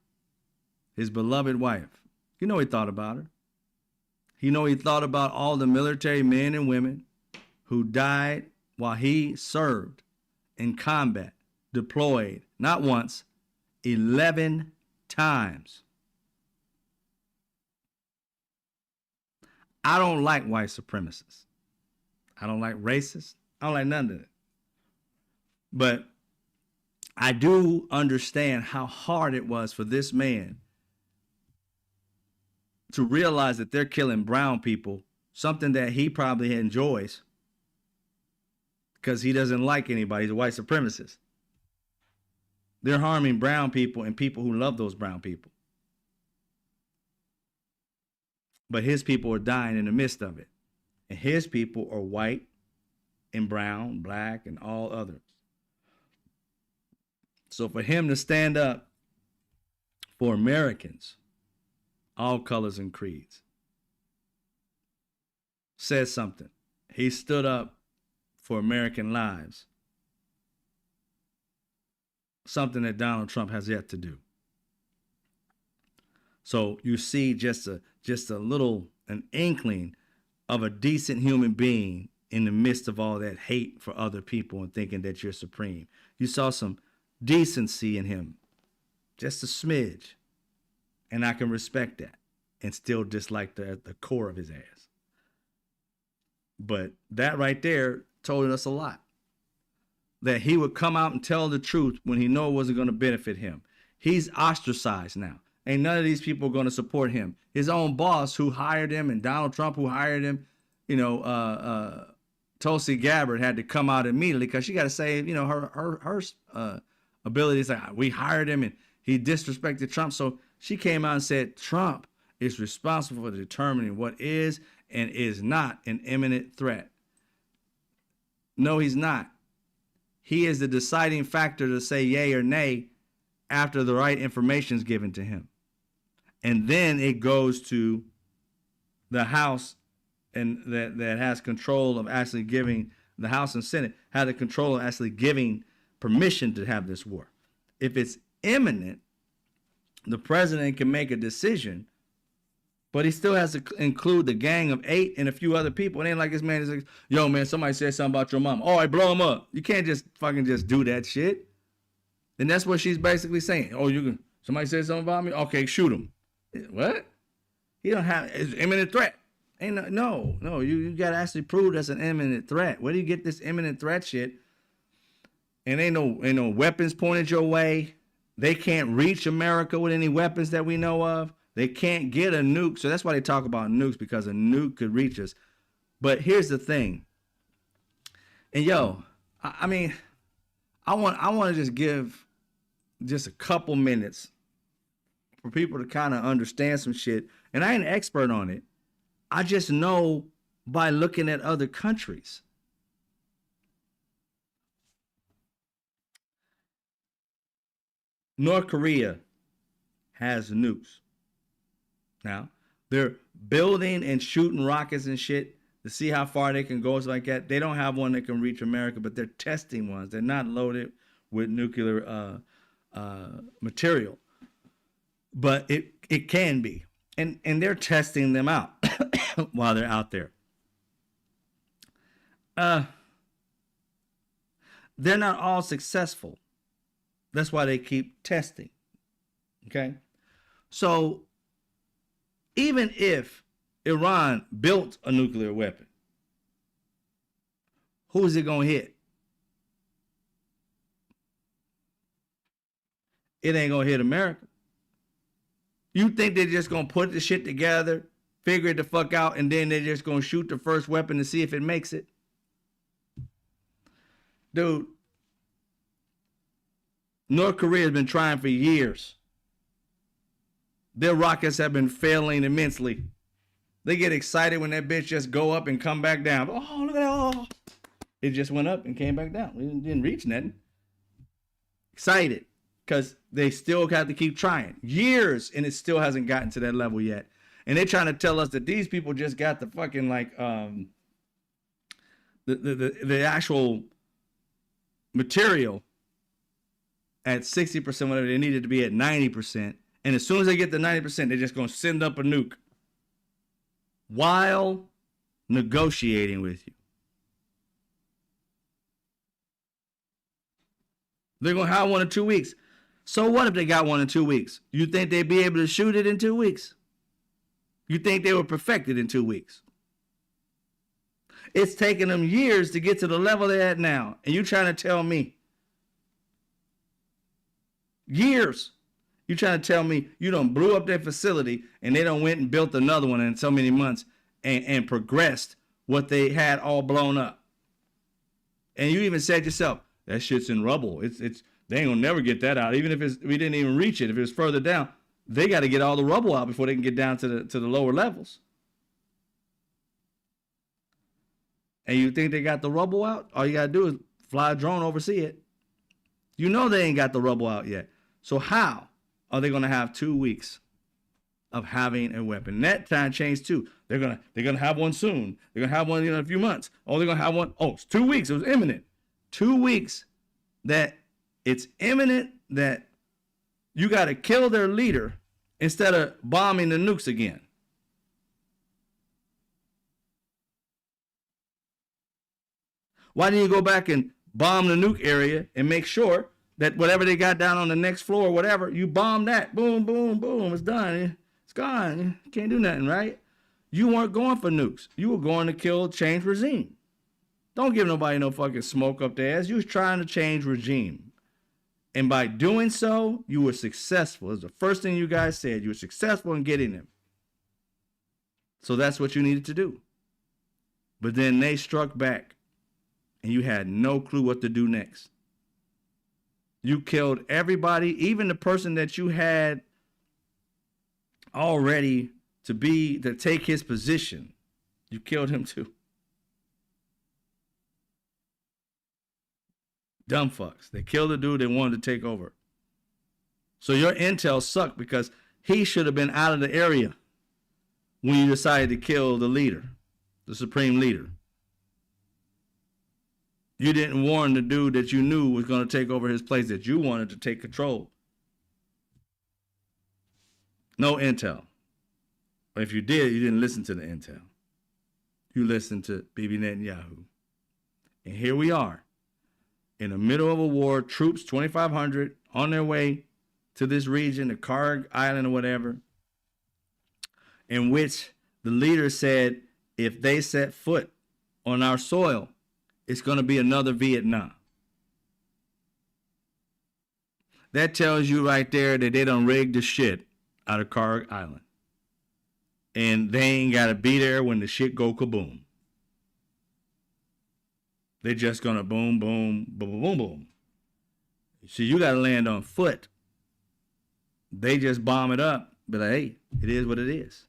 His beloved wife. You know he thought about her. You know he thought about all the military men and women who died while he served in combat, deployed, not once, 11 times. I don't like white supremacists. I don't like racists. I don't like none of it. But I do understand how hard it was for this man to realize that they're killing brown people, something that he probably enjoys because he doesn't like anybody. He's a white supremacist. They're harming brown people and people who love those brown people. But his people are dying in the midst of it. And his people are white and brown, black, and all others. So for him to stand up for Americans, all colors and creeds, says something. He stood up for American lives. Something that Donald Trump has yet to do. So you see just a little, an inkling of a decent human being in the midst of all that hate for other people and thinking that you're supreme. You saw some decency in him, just a smidge. And I can respect that and still dislike the core of his ass. But that right there told us a lot. That he would come out and tell the truth when he knew it wasn't going to benefit him. He's ostracized now. Ain't none of these people going to support him. His own boss who hired him and Donald Trump who hired him, Tulsi Gabbard had to come out immediately because she got to say, her abilities. Like, we hired him and he disrespected Trump. So she came out and said, Trump is responsible for determining what is and is not an imminent threat. No, he's not. He is the deciding factor to say yay or nay after the right information is given to him. And then it goes to the House and that has control of actually giving, the House and Senate have the control of actually giving permission to have this war. If it's imminent, the president can make a decision, but he still has to include the gang of 8 and a few other people. It ain't like this man is like, yo, man, somebody said something about your mom. All right, blow him up. You can't just fucking just do that shit. And that's what she's basically saying. Oh, somebody said something about me? Okay, shoot him. What? He don't have, it's imminent threat. No, you got to actually prove that's an imminent threat. Where do you get this imminent threat shit? And ain't no weapons pointed your way. They can't reach America with any weapons that we know of. They can't get a nuke. So that's why they talk about nukes, because a nuke could reach us. But here's the thing. And I mean, I want to just give just a couple minutes for people to kind of understand some shit. And I ain't an expert on it. I just know by looking at other countries. North Korea has nukes. Now, they're building and shooting rockets and shit to see how far they can go. It's like that. They don't have one that can reach America, but they're testing ones. They're not loaded with nuclear material. But it can be. And they're testing them out while they're out there. They're not all successful. That's why they keep testing. Okay? So even if Iran built a nuclear weapon, who is it going to hit? It ain't going to hit America. You think they're just going to put the shit together, figure it the fuck out, and then they're just going to shoot the first weapon to see if it makes it? Dude, North Korea has been trying for years. Their rockets have been failing immensely. They get excited when that bitch just go up and come back down. Oh, look at that. Oh. It just went up and came back down. It didn't reach nothing. Excited. because they still have to keep trying. Years, and it still hasn't gotten to that level yet. And they're trying to tell us that these people just got the fucking like the actual material at 60%, whatever they needed to be at 90%. And as soon as they get to 90%, they're just gonna send up a nuke while negotiating with you. They're gonna have one in 2 weeks. So what if they got one in 2 weeks? You think they'd be able to shoot it in 2 weeks? You think they were perfected in 2 weeks? It's taken them years to get to the level they're at now. And you trying to tell me, years, you trying to tell me you done blew up their facility and they done went and built another one in so many months and progressed what they had all blown up. And you even said yourself, that shit's in rubble. It's they ain't gonna never get that out. Even if we didn't even reach it, if it was further down, they got to get all the rubble out before they can get down to the lower levels. And you think they got the rubble out? All you got to do is fly a drone over, see it. You know they ain't got the rubble out yet. So how are they going to have 2 weeks of having a weapon? And that time changed too. They're gonna have one soon. They're gonna have one in a few months. Oh, they're gonna have one. Oh, it's 2 weeks. It was imminent. 2 weeks that it's imminent that you got to kill their leader instead of bombing the nukes again. Why didn't you go back and bomb the nuke area and make sure that whatever they got down on the next floor, whatever, you bomb that. Boom, boom, boom. It's done. It's gone. You can't do nothing, right? You weren't going for nukes. You were going to kill, change regime. Don't give nobody no fucking smoke up their ass. You was trying to change regime. And by doing so, you were successful. It was the first thing you guys said. You were successful in getting them. So that's what you needed to do. But then they struck back. And you had no clue what to do next. You killed everybody, even the person that you had already to take his position. You killed him too. Dumb fucks. They killed the dude they wanted to take over. So your intel sucked because he should have been out of the area when you decided to kill the leader, the supreme leader. You didn't warn the dude that you knew was going to take over his place that you wanted to take control. No intel. But if you did, you didn't listen to the intel. You listened to Bibi Netanyahu. And here we are in the middle of a war, troops, 2,500 on their way to this region, the Karg Island or whatever, in which the leader said, if they set foot on our soil, it's going to be another Vietnam. That tells you right there that they done rigged the shit out of Karg Island. And they ain't got to be there when the shit go kaboom. They're just going to boom, boom, boom, boom, boom. See, you got to land on foot. They just bomb it up. But hey, it is what it is.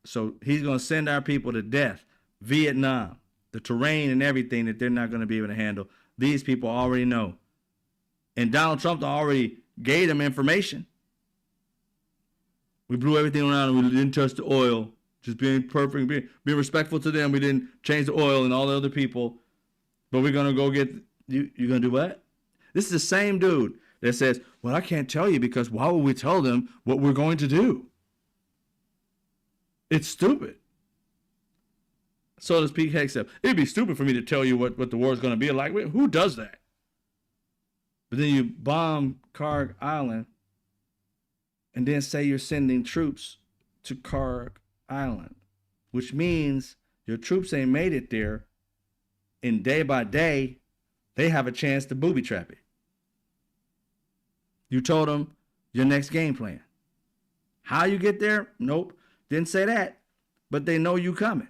So he's going to send our people to death. Vietnam, the terrain and everything that they're not going to be able to handle. These people already know. And Donald Trump already gave them information. We blew everything around and we didn't touch the oil. Just being perfect, being respectful to them. We didn't change the oil and all the other people. But we're going to go get, you're going to do what? This is the same dude that says, well, I can't tell you because why would we tell them what we're going to do? It's stupid. So does Pete Hegseth. It'd be stupid for me to tell you what the war is going to be like. Who does that? But then you bomb Karg Island and then say you're sending troops to Karg Island, which means your troops ain't made it there. And day by day, they have a chance to booby trap it. You told them your next game plan. How you get there? Nope. Didn't say that. But they know you coming.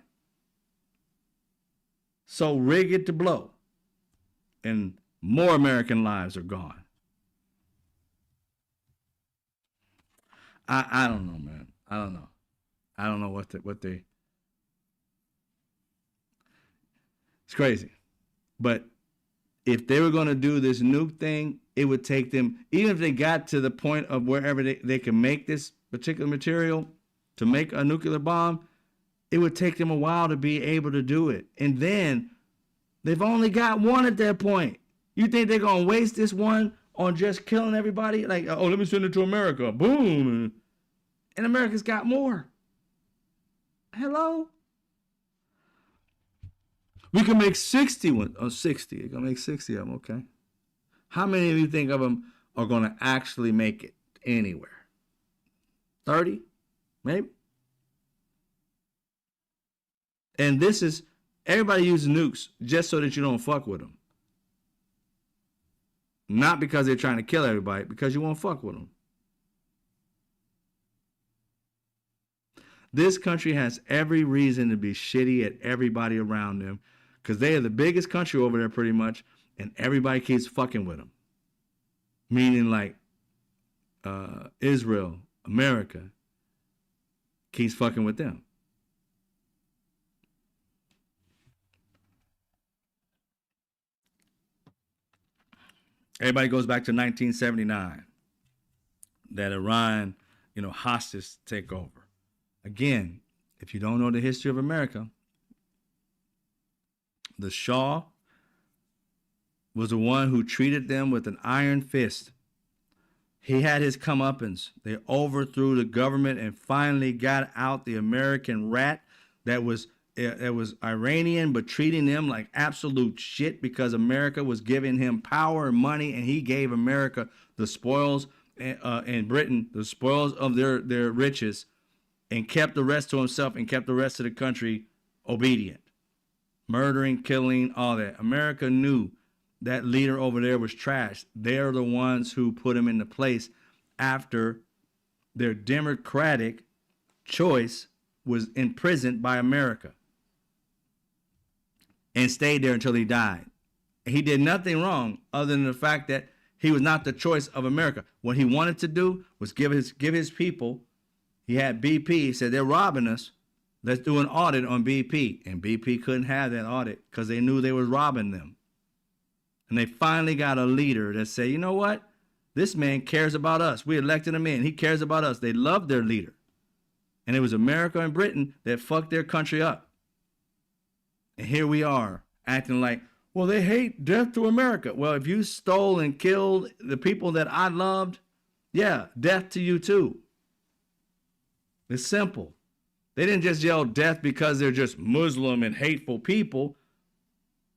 So rig it to blow. And more American lives are gone. I don't know, man. I don't know. I don't know what they. It's crazy. But if they were going to do this nuke thing, it would take them, even if they got to the point of wherever they can make this particular material to make a nuclear bomb, it would take them a while to be able to do it. And then they've only got one at that point. You think they're going to waste this one on just killing everybody? Like, oh, let me send it to America. Boom. And America's got more. Hello? We can make 60 ones. Oh, 60. You're going to make 60 of them, okay. How many of you think of them are going to actually make it anywhere? 30? Maybe? And this is, everybody uses nukes just so that you don't fuck with them. Not because they're trying to kill everybody, because you won't fuck with them. This country has every reason to be shitty at everybody around them, because they are the biggest country over there pretty much, and everybody keeps fucking with them. Meaning like Israel, America, keeps fucking with them. Everybody goes back to 1979, that Iran, hostage takeover. Again, if you don't know the history of America, the Shah was the one who treated them with an iron fist. He had his comeuppance. They overthrew the government and finally got out the American rat that was Iranian, but treating them like absolute shit because America was giving him power and money, and he gave America the spoils, and Britain the spoils of their riches, and kept the rest to himself and kept the rest of the country obedient. Murdering, killing, all that. America knew that leader over there was trash. They're the ones who put him into place after their democratic choice was imprisoned by America and stayed there until he died. He did nothing wrong other than the fact that he was not the choice of America. What he wanted to do was give his people, he had BP, he said, they're robbing us. Let's do an audit on BP. And BP couldn't have that audit because they knew they were robbing them. And they finally got a leader that said, you know what? This man cares about us. We elected him in. He cares about us. They loved their leader. And it was America and Britain that fucked their country up. And here we are acting like, well, they hate death to America. Well, if you stole and killed the people that I loved, yeah, death to you too. It's simple. They didn't just yell death because they're just Muslim and hateful people.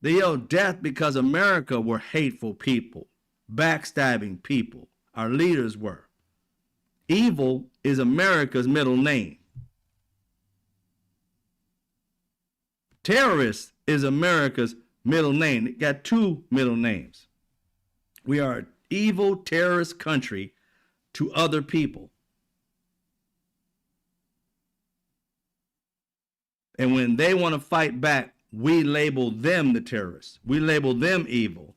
They yelled death because America were hateful people, backstabbing people. Our leaders were. Evil is America's middle name. Terrorist is America's middle name. It got two middle names. We are an evil terrorist country to other people. And when they want to fight back, we label them the terrorists. We label them evil.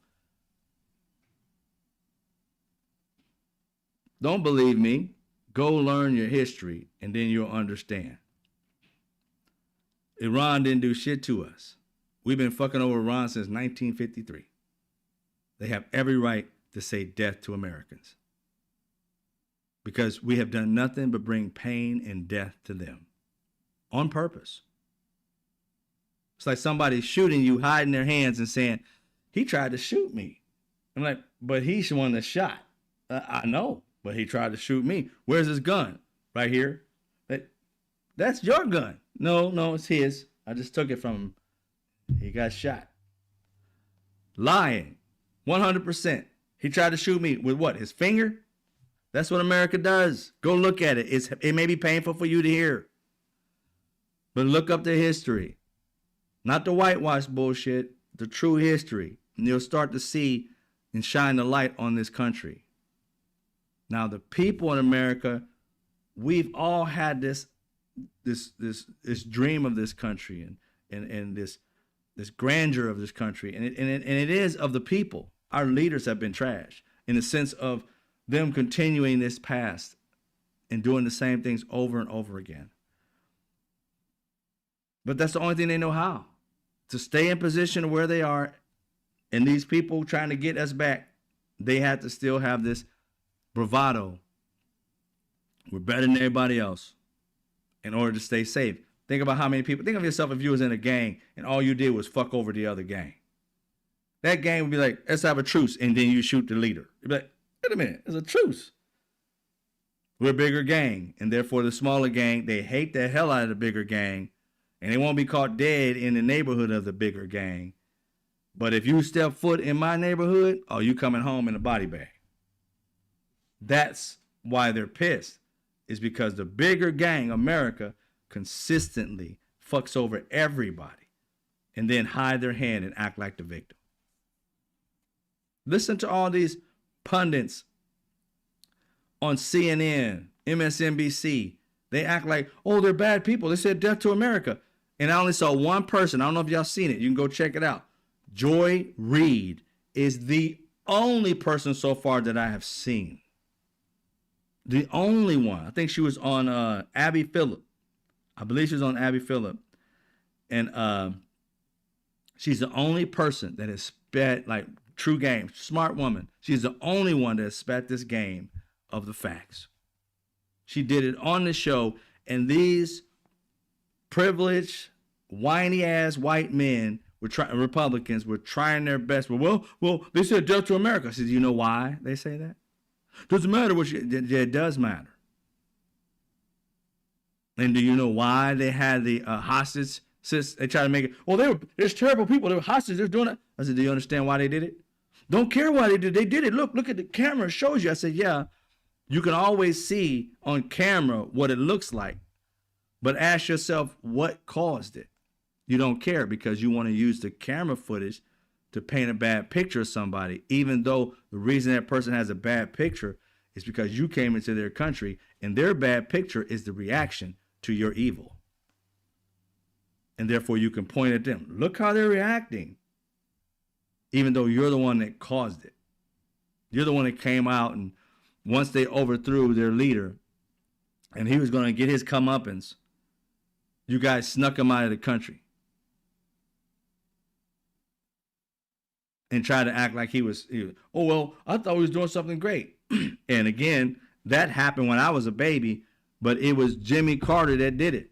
Don't believe me? Go learn your history and then you'll understand. Iran didn't do shit to us. We've been fucking over Iran since 1953. They have every right to say death to Americans because we have done nothing but bring pain and death to them on purpose. It's like somebody shooting you, hiding their hands and saying, he tried to shoot me. I'm like, but he's the one that shot. I know, but he tried to shoot me. Where's his gun? Right here. That's your gun. No, it's his. I just took it from him. He got shot. Lying. 100%. He tried to shoot me with what? His finger? That's what America does. Go look at it. It may be painful for you to hear. But look up the history. Not the whitewash bullshit, the true history. And you'll start to see and shine the light on this country. Now, the people in America, we've all had this dream of this country and this grandeur of this country. And it is of the people. Our leaders have been trashed in the sense of them continuing this past and doing the same things over and over again. But that's the only thing they know how, to stay in position where they are. And these people trying to get us back they had to still have this bravado. We're better than everybody else in order to stay safe. Think about how many people, think of yourself if you was in a gang and all you did was fuck over the other gang. That gang would be like, let's have a truce, and then you shoot the leader. You'd be like, wait a minute, it's a truce. We're a bigger gang, and therefore the smaller gang, they hate the hell out of the bigger gang, and they won't be caught dead in the neighborhood of the bigger gang. But if you step foot in my neighborhood, oh, you coming home in a body bag. That's why they're pissed, is because the bigger gang, America, consistently fucks over everybody and then hide their hand and act like the victim. Listen to all these pundits on CNN, MSNBC. They act like, oh, they're bad people. They said death to America. And I only saw one person. I don't know if y'all seen it. You can go check it out. Joy Reid is the only person so far that I have seen. The only one. I think she was on Abby Phillip. I believe she was on Abby Phillip. And she's the only person that has spat, like, true game, smart woman. She's the only one that has spat this game of the facts. She did it on the show, and these privileged, whiny ass white men were trying, Republicans were trying their best. Well, they said death to America. I said, you know why they say that? Doesn't matter what you, it does matter. And do you know why they had the hostage? They tried to make it, there's terrible people. They were hostages. They're doing it. I said, do you understand why they did it? Don't care why they did it. They did it. Look at the camera. It shows you. I said, yeah, you can always see on camera what it looks like. But ask yourself what caused it. You don't care because you want to use the camera footage to paint a bad picture of somebody, even though the reason that person has a bad picture is because you came into their country and their bad picture is the reaction to your evil. And therefore you can point at them. Look how they're reacting. Even though you're the one that caused it. You're the one that came out, and once they overthrew their leader and he was going to get his comeuppance, you guys snuck him out of the country and tried to act like he was oh, well, I thought he was doing something great. And again, that happened when I was a baby, but it was Jimmy Carter that did it.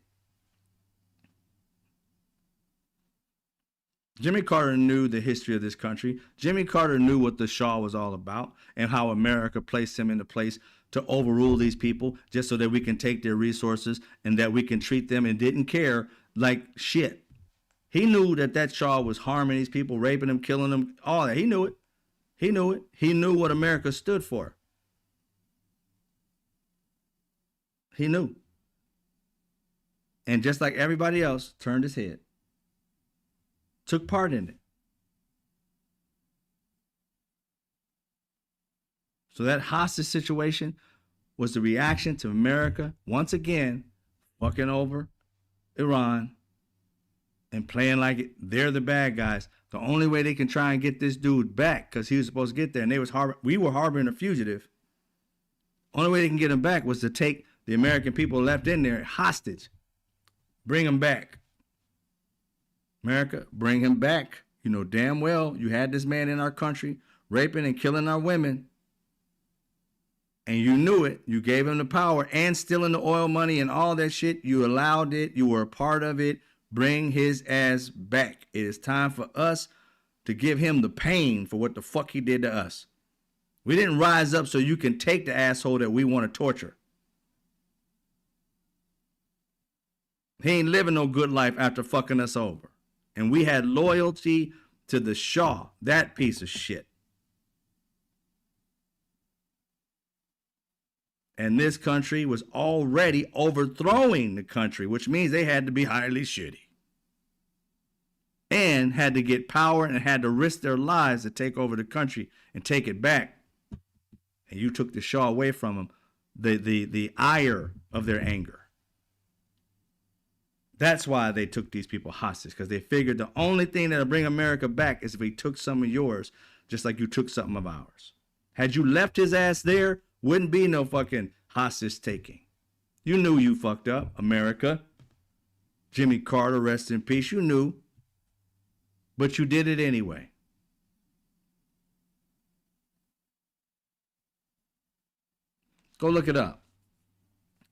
Jimmy Carter knew the history of this country. Jimmy Carter knew what the Shaw was all about and how America placed him into place to overrule these people just so that we can take their resources and that we can treat them, and didn't care like shit. He knew that Shaw was harming these people, raping them, killing them, all that. He knew it. He knew it. He knew what America stood for. He knew. And just like everybody else, turned his head. Took part in it. So that hostage situation was the reaction to America, once again, fucking over Iran and playing like they're the bad guys. The only way they can try and get this dude back, because he was supposed to get there, and we were harboring a fugitive. Only way they can get him back was to take the American people left in there hostage. Bring him back. America, bring him back. You know damn well you had this man in our country raping and killing our women. And you knew it. You gave him the power and stealing the oil money and all that shit. You allowed it. You were a part of it. Bring his ass back. It is time for us to give him the pain for what the fuck he did to us. We didn't rise up so you can take the asshole that we want to torture. He ain't living no good life after fucking us over. And we had loyalty to the Shaw, that piece of shit. And this country was already overthrowing the country, which means they had to be highly shitty. And had to get power and had to risk their lives to take over the country and take it back. And you took the Shaw away from them, the ire of their anger. That's why they took these people hostage, because they figured the only thing that'll bring America back is if we took some of yours, just like you took something of ours. Had you left his ass there, wouldn't be no fucking hostage taking. You knew you fucked up, America. Jimmy Carter, rest in peace, you knew. But you did it anyway. Go look it up.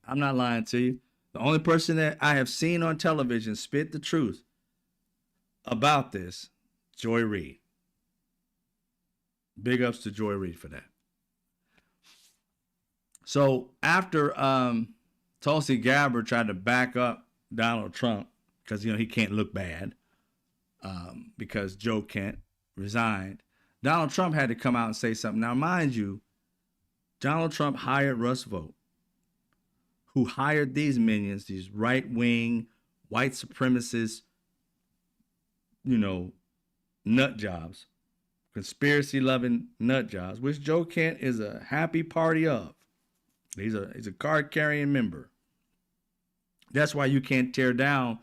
I'm not lying to you. The only person that I have seen on television spit the truth about this, Joy Reid. Big ups to Joy Reid for that. So after Tulsi Gabbard tried to back up Donald Trump because he can't look bad because Joe Kent resigned, Donald Trump had to come out and say something. Now, mind you, Donald Trump hired Russ Vought, who hired these minions, these right-wing, white supremacist, nut jobs, conspiracy-loving nut jobs, which Joe Kent is a happy party of. He's a card-carrying member. That's why you can't tear down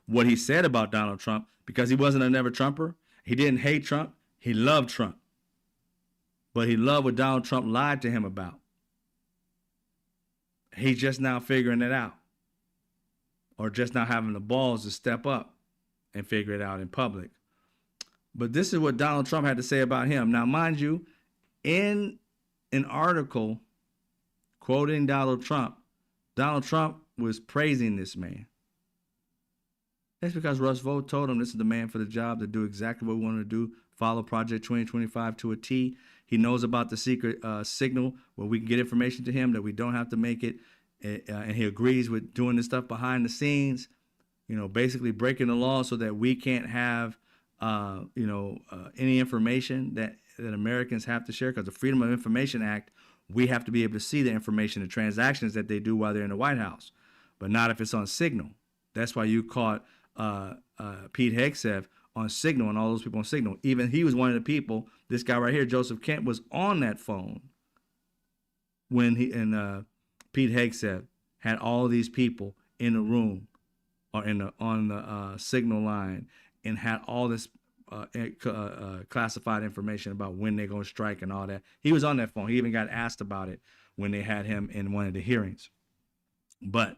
what he said about Donald Trump, because he wasn't a never-Trumper. He didn't hate Trump. He loved Trump. But he loved what Donald Trump lied to him about. He's just now figuring it out. Or just now having the balls to step up and figure it out in public. But this is what Donald Trump had to say about him. Now, mind you, in an article quoting Donald Trump was praising this man. That's because Russ Vought told him this is the man for the job to do exactly what we want to do, follow Project 2025 to a T. He knows about the secret signal where we can get information to him that we don't have to make it. And he agrees with doing this stuff behind the scenes, basically breaking the law so that we can't have, any information that Americans have to share, because the Freedom of Information Act, we have to be able to see the information, the transactions that they do while they're in the White House, but not if it's on Signal. That's why you caught Pete Hegseth on Signal and all those people on Signal. Even he was one of the people, this guy right here, Joseph Kent, was on that phone when Pete Hegseth had all these people in the room or on the Signal line and had all this classified information about when they're going to strike and all that. He was on that phone. He even got asked about it when they had him in one of the hearings. But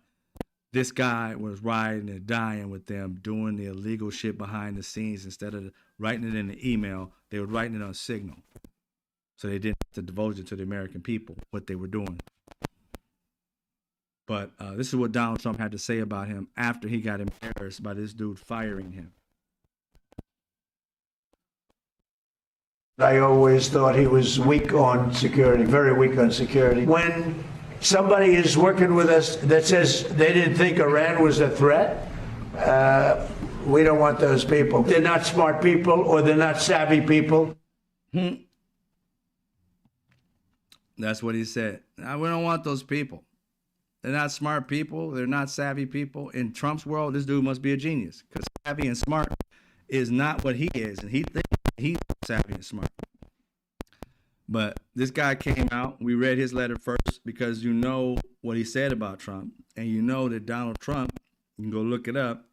this guy was riding and dying with them, doing the illegal shit behind the scenes. Instead of writing it in the email, they were writing it on Signal. So they didn't have to divulge it to the American people, what they were doing. But this is what Donald Trump had to say about him after he got embarrassed by this dude firing him. I always thought he was weak on security, very weak on security. When somebody is working with us that says they didn't think Iran was a threat, we don't want those people. They're not smart people, or they're not savvy people. That's what he said. Now, we don't want those people. They're not smart people. They're not savvy people. In Trump's world, this dude must be a genius, because savvy and smart is not what he is, and he thinks he's savvy and smart. But this guy came out. We read his letter first because you know what he said about Trump, and you know that Donald Trump, you can go look it up,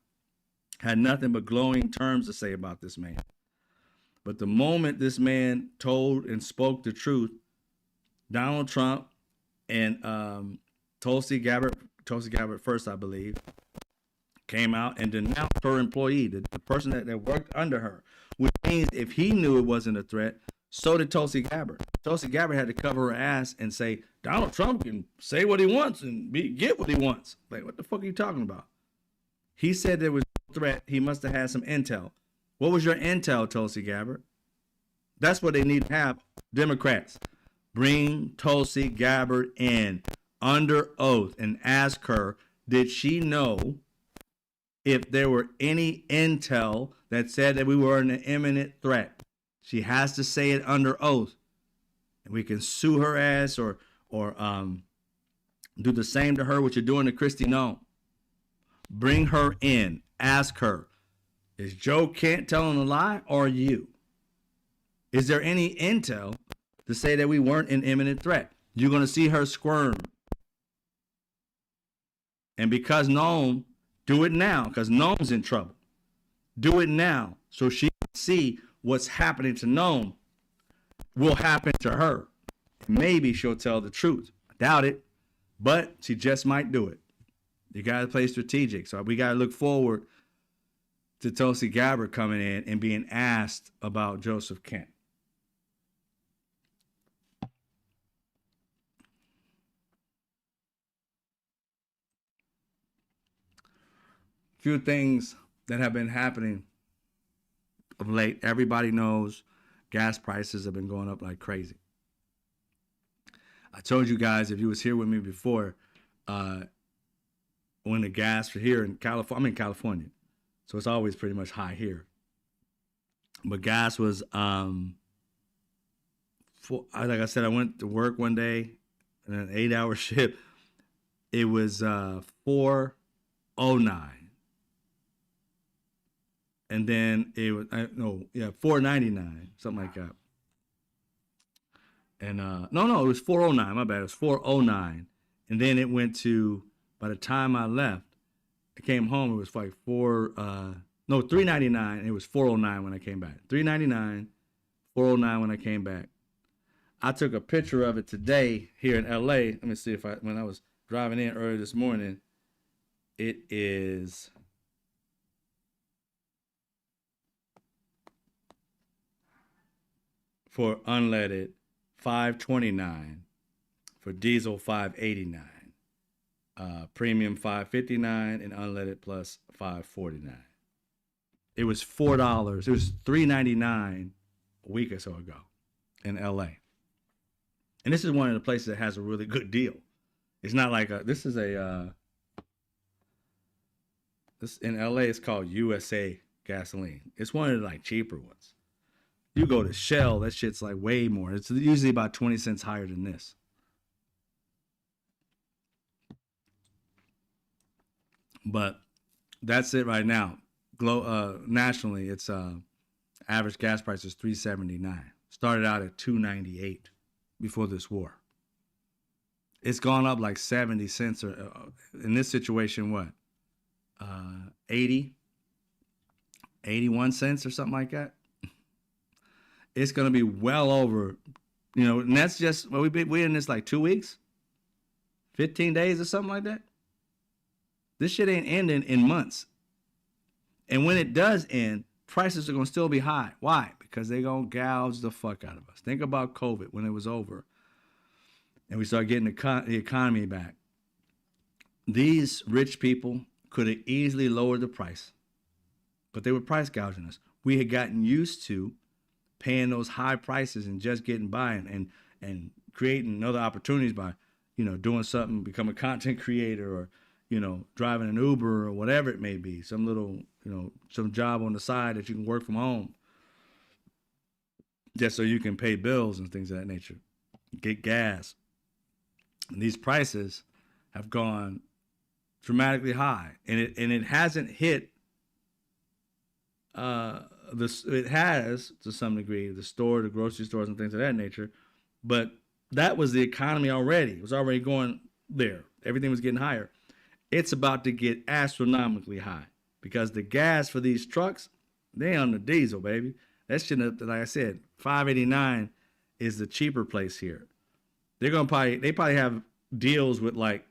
had nothing but glowing terms to say about this man. But the moment this man told and spoke the truth, Donald Trump and Tulsi Gabbard first, I believe, came out and denounced her employee, the person that worked under her, which means if he knew it wasn't a threat, so did Tulsi Gabbard. Tulsi Gabbard had to cover her ass and say, Donald Trump can say what he wants and get what he wants. Like, what the fuck are you talking about? He said there was no threat. He must have had some intel. What was your intel, Tulsi Gabbard? That's what they need to have. Democrats, bring Tulsi Gabbard in under oath and ask her, did she know if there were any intel that said that we were an imminent threat? She has to say it under oath, and we can sue her ass or do the same to her, what you're doing to Kristi Noem. Bring her in. Ask her, is Joe Kent telling a lie or you? Is there any intel to say that we weren't an imminent threat? You're going to see her squirm. And because Noem, do it now, because Noem's in trouble. Do it now so she can see what's happening to Noem will happen to her. Maybe she'll tell the truth. I doubt it, but she just might do it. You got to play strategic. So we got to look forward to Tulsi Gabbard coming in and being asked about Joseph Kent. few things that have been happening of late. Everybody knows gas prices have been going up like crazy. I told you guys, if you was here with me before, when the gas for here in California, I'm in California, so it's always pretty much high here. But gas was, like I said, I went to work one day, in an 8-hour shift. It was $4.09, and then it was $4.99, something like that. And no, it was $4.09. My bad. It was $4.09, and then it went to. By the time I left, I came home. It was like $3.99. It was $4.09 when I came back. $3.99, $4.09 when I came back. I took a picture of it today here in LA. Let me see when I was driving in early this morning. It is for unleaded $5.29, for diesel $5.89. Premium $5.59 and unleaded plus $5.49. It was $4. It was $3.99 a week or so ago in LA. And this is one of the places that has a really good deal. It's not like this in LA it's called USA gasoline. It's one of the like cheaper ones. You go to Shell, that shit's like way more. It's usually about 20 cents higher than this. But that's it right now. Nationally, it's average gas price is $3.79. Started out at $2.98 before this war. It's gone up like 70 cents, or in this situation, what? 81 cents or something like that. It's gonna be well over, and that's just we're in this like 2 weeks, 15 days or something like that. This shit ain't ending in months. And when it does end, prices are going to still be high. Why? Because they're going to gouge the fuck out of us. Think about COVID when it was over and we started getting the economy back. These rich people could have easily lowered the price, but they were price gouging us. We had gotten used to paying those high prices and just getting by and creating other opportunities by, doing something, become a content creator or, driving an Uber or whatever it may be, some little, some job on the side that you can work from home just so you can pay bills and things of that nature, get gas. And these prices have gone dramatically high, and it hasn't hit, it has to some degree, the grocery stores and things of that nature, but that was the economy already. It was already going there. Everything was getting higher. It's about to get astronomically high because the gas for these trucks, they on the diesel, baby. That shit, like I said, $5.89 is the cheaper place here. They probably have deals with like,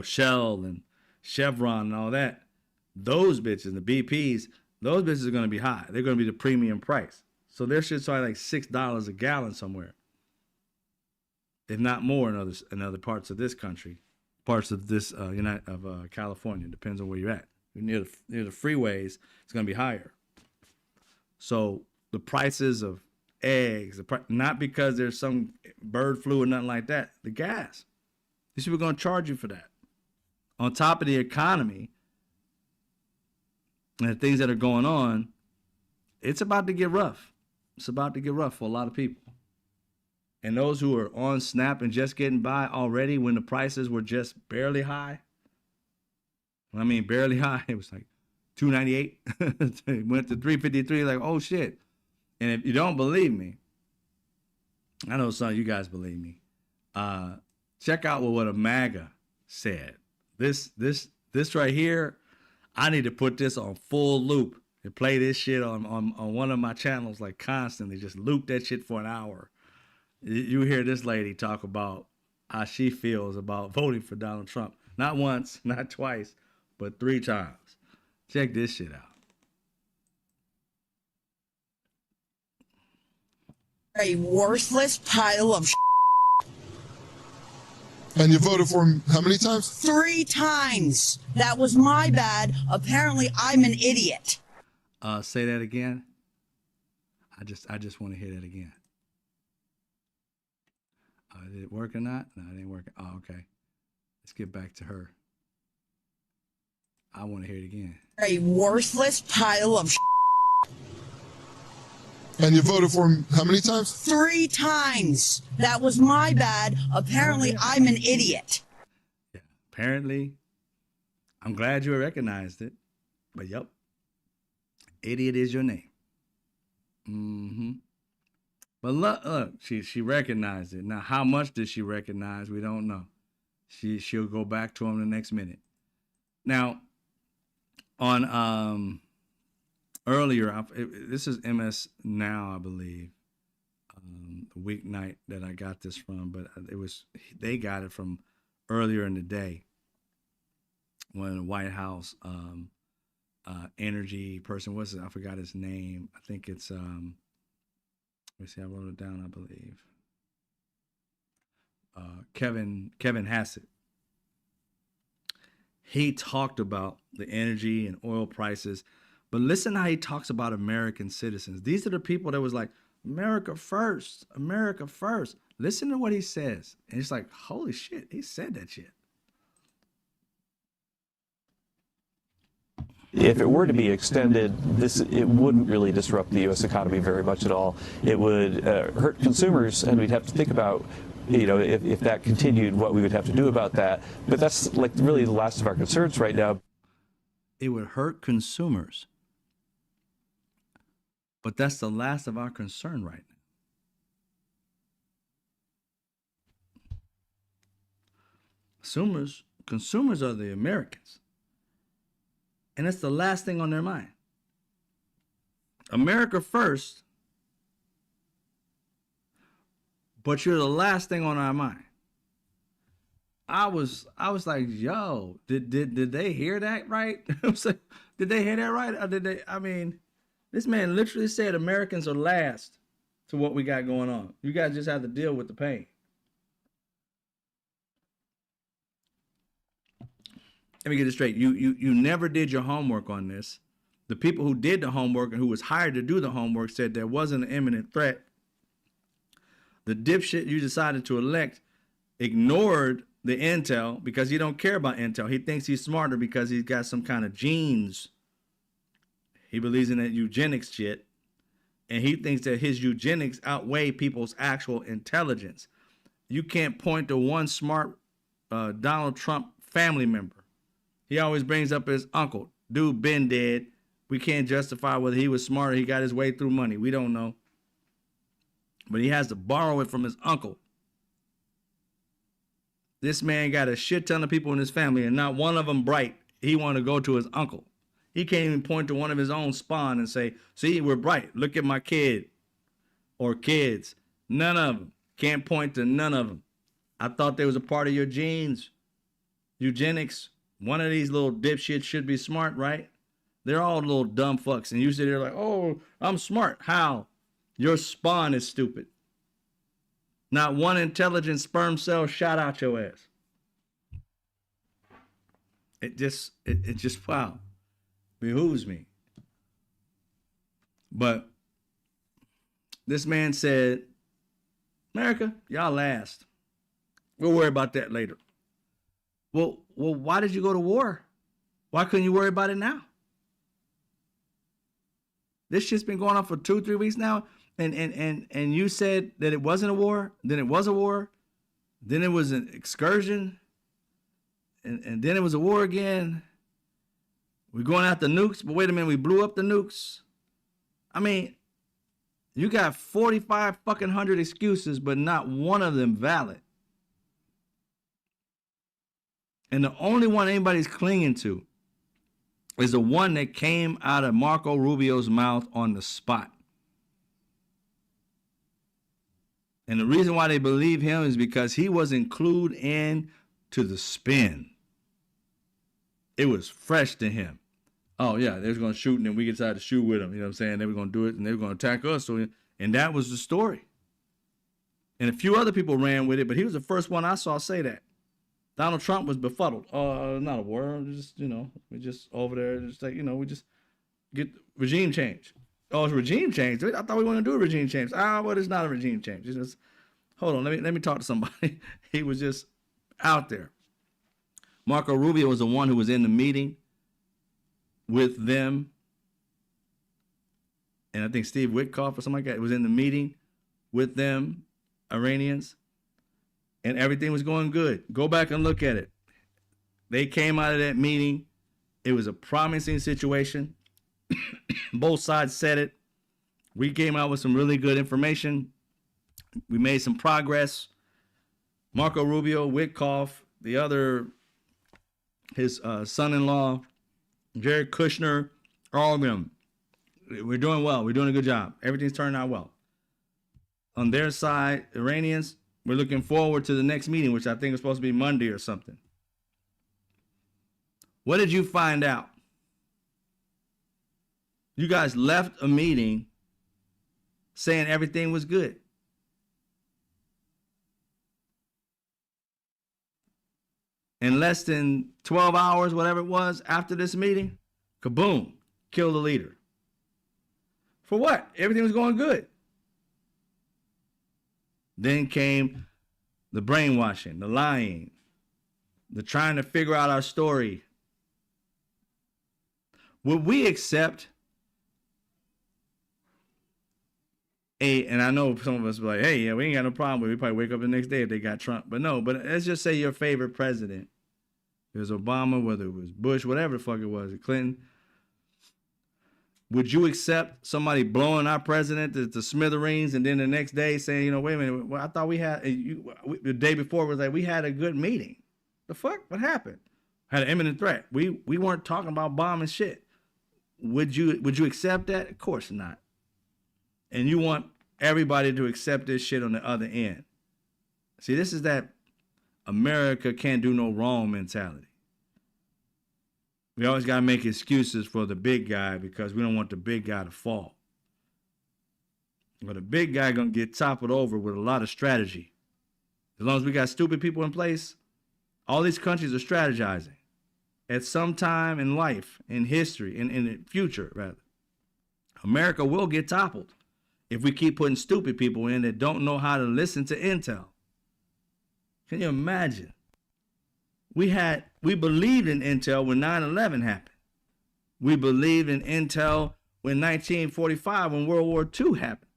Shell and Chevron and all that. Those bitches, the BPs, those bitches are going to be high. They're going to be the premium price. So their shit's probably like $6 a gallon somewhere, if not more in other parts of this country. Parts of this California, depends on where you're at. Near the freeways, it's going to be higher. So the prices of eggs, not because there's some bird flu or nothing like that, the gas. These people are going to charge you for that. On top of the economy and the things that are going on, it's about to get rough. It's about to get rough for a lot of people. And those who are on Snap and just getting by already when the prices were just barely high. I mean, barely high. It was like $2.98. It went to $3.53. Like, oh, shit. And if you don't believe me, I know some of you guys believe me. Check out what a MAGA said. This right here, I need to put this on full loop and play this shit on one of my channels like constantly. Just loop that shit for an hour. You hear this lady talk about how she feels about voting for Donald Trump. Not once, not twice, but 3 times. Check this shit out. A worthless pile of And you voted for him how many times? 3 times. That was my bad. Apparently, I'm an idiot. Say that again. I just want to hear that again. Did it work or not? No, it didn't work. Oh, okay. Let's get back to her. I want to hear it again. A worthless pile of And you voted for him how many times? 3 times. That was my bad. Apparently, I'm an idiot. Yeah, apparently. I'm glad you recognized it. But yep. Idiot is your name. Mm-hmm. But look, she recognized it. Now, how much did she recognize? We don't know. She'll go back to him the next minute. Now, on earlier, this is MS Now, I believe, the weeknight that I got this from, but they got it from earlier in the day when the White House energy person, what's it? I forgot his name. I think it's let me see, I wrote it down, I believe. Kevin Hassett. He talked about the energy and oil prices, but listen how he talks about American citizens. These are the people that was like, America first, America first. Listen to what he says. And it's like, holy shit, he said that shit. If it were to be extended, it wouldn't really disrupt the U.S. economy very much at all. It would hurt consumers, and we'd have to think about, if that continued, what we would have to do about that. But that's like really the last of our concerns right now. It would hurt consumers. But that's the last of our concern right now. Consumers are the Americans. And that's the last thing on their mind. America first, but you're the last thing on our mind. I was like, yo, did they hear that right? Did they hear that right? Or did they? I mean, this man literally said Americans are last to what we got going on. You guys just have to deal with the pain. Let me get it straight. You never did your homework on this. The people who did the homework and who was hired to do the homework said there wasn't an imminent threat. The dipshit you decided to elect ignored the intel because he don't care about intel. He thinks he's smarter because he's got some kind of genes. He believes in that eugenics shit. And he thinks that his eugenics outweigh people's actual intelligence. You can't point to one smart Donald Trump family member. He always brings up his uncle. Dude been dead. We can't justify whether he was smart or he got his way through money. We don't know. But he has to borrow it from his uncle. This man got a shit ton of people in his family and not one of them bright. He wanted to go to his uncle. He can't even point to one of his own spawn and say, see, we're bright. Look at my kid or kids. None of them. Can't point to none of them. I thought they was a part of your genes. Eugenics. One of these little dipshits should be smart, right? They're all little dumb fucks. And you sit there like, oh, I'm smart. How? Your spawn is stupid. Not one intelligent sperm cell shot out your ass. It just wow. Behooves me. But this man said, America, y'all last. We'll worry about that later. Well, why did you go to war? Why couldn't you worry about it now? This shit's been going on for 2-3 weeks now, and you said that it wasn't a war, then it was a war, then it was an excursion, and then it was a war again. We're going after nukes, but wait a minute, we blew up the nukes. I mean, you got 45 fucking hundred excuses, but not one of them valid. And the only one anybody's clinging to is the one that came out of Marco Rubio's mouth on the spot. And the reason why they believe him is because he was included in to the spin. It was fresh to him. Oh, yeah, they was going to shoot, and then we decided to shoot with them. You know what I'm saying? They were going to do it, and they were going to attack us. And that was the story. And a few other people ran with it, but he was the first one I saw say that. Donald Trump was befuddled. Not a war. Just, we just over there, just like, we just get regime change. Oh, it's regime change. I thought we wanted to do a regime change. Well, it's not a regime change. It's just, hold on, let me talk to somebody. He was just out there. Marco Rubio was the one who was in the meeting with them. And I think Steve Witkoff or something like that was in the meeting with them, Iranians. And everything was going good. Go back and look at it. They came out of that meeting. It was a promising situation. Both sides said it. We came out with some really good information. We made some progress. Marco Rubio, Witkoff, the other, his son-in-law, Jared Kushner, all of them. We're doing well. We're doing a good job. Everything's turning out well. On their side, Iranians, we're looking forward to the next meeting, which I think is supposed to be Monday or something. What did you find out? You guys left a meeting saying everything was good. In less than 12 hours, whatever it was, after this meeting, kaboom, kill the leader. For what? Everything was going good. Then came the brainwashing, the lying, the trying to figure out our story. Would we accept and I know some of us be like, hey, yeah, we ain't got no problem with it. We probably wake up the next day if they got Trump. But no, but let's just say your favorite president. It was Obama, whether it was Bush, whatever the fuck it was, Clinton. Would you accept somebody blowing our president to smithereens and then the next day saying, wait a minute, well, I thought we had, the day before was like, we had a good meeting. The fuck? What happened? Had an imminent threat. We weren't talking about bombing shit. Would you accept that? Of course not. And you want everybody to accept this shit on the other end. See, this is that America can't do no wrong mentality. We always got to make excuses for the big guy because we don't want the big guy to fall. But the big guy going to get toppled over with a lot of strategy. As long as we got stupid people in place, all these countries are strategizing. At some time in life, in history, in the future, rather, America will get toppled if we keep putting stupid people in that don't know how to listen to intel. Can you imagine? We believed in intel when 9/11 happened. We believed in intel when 1945, when World War II happened.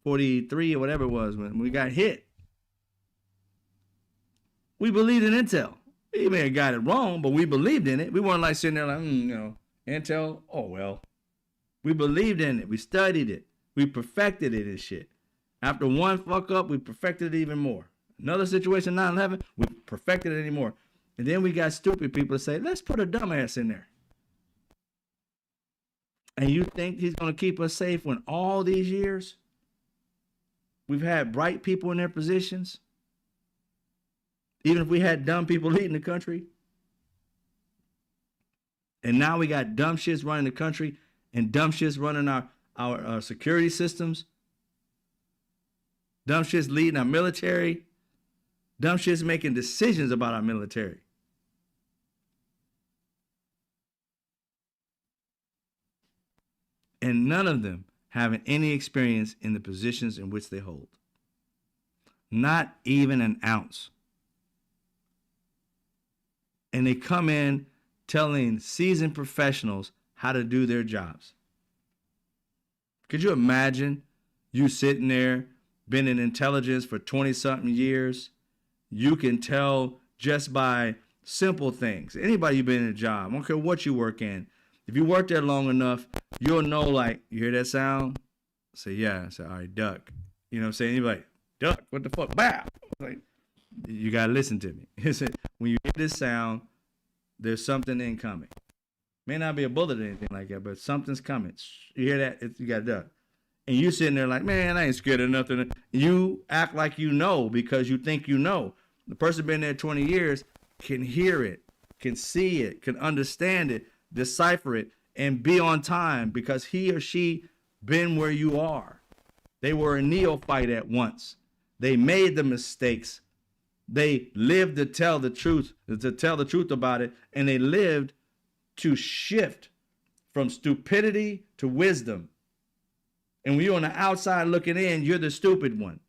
43 or whatever it was, when we got hit. We believed in intel. We may have got it wrong, but we believed in it. We weren't like sitting there like, intel, oh well. We believed in it. We studied it. We perfected it and shit. After one fuck up, we perfected it even more. Another situation, 9/11, we perfected it anymore. And then we got stupid people to say, let's put a dumbass in there. And you think he's going to keep us safe when all these years we've had bright people in their positions? Even if we had dumb people leading the country? And now we got dumb shits running the country and dumb shits running our security systems. Dumb shits leading our military. Dumb shits making decisions about our military. And none of them having any experience in the positions in which they hold. Not even an ounce. And they come in telling seasoned professionals how to do their jobs. Could you imagine you sitting there, been in intelligence for 20-something years? You can tell just by simple things. Anybody you've been in a job, I don't care what you work in. If you work there long enough, you'll know, like, you hear that sound? Say, yeah. I say, all right, duck. You know what I'm saying? You're like, duck, what the fuck? Bow. Like, you got to listen to me. When you hear this sound, there's something incoming. May not be a bullet or anything like that, but something's coming. You hear that? You got to duck. And you sitting there like, man, I ain't scared of nothing. You act like you know because you think you know. The person been there 20 years can hear it, can see it, can understand it, decipher it, and be on time because he or she been where you are. They were a neophyte at once. They made the mistakes They lived to tell the truth about it, and they lived to shift from stupidity to wisdom. And when you're on the outside looking in, you're the stupid one.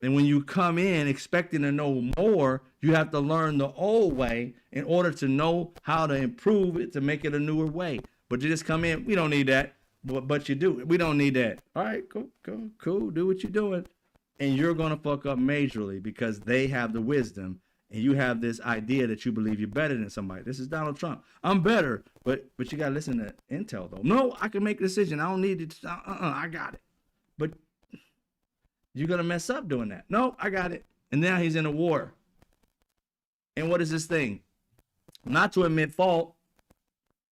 And when you come in expecting to know more, you have to learn the old way in order to know how to improve it, to make it a newer way. But you just come in, we don't need that. But you do. We don't need that. All right, cool. Do what you're doing. And you're going to fuck up majorly because they have the wisdom and you have this idea that you believe you're better than somebody. This is Donald Trump. I'm better, but you got to listen to intel, though. No, I can make a decision. I don't need it. I got it. But you're going to mess up doing that. No, I got it. And now he's in a war. And what is this thing? Not to admit fault.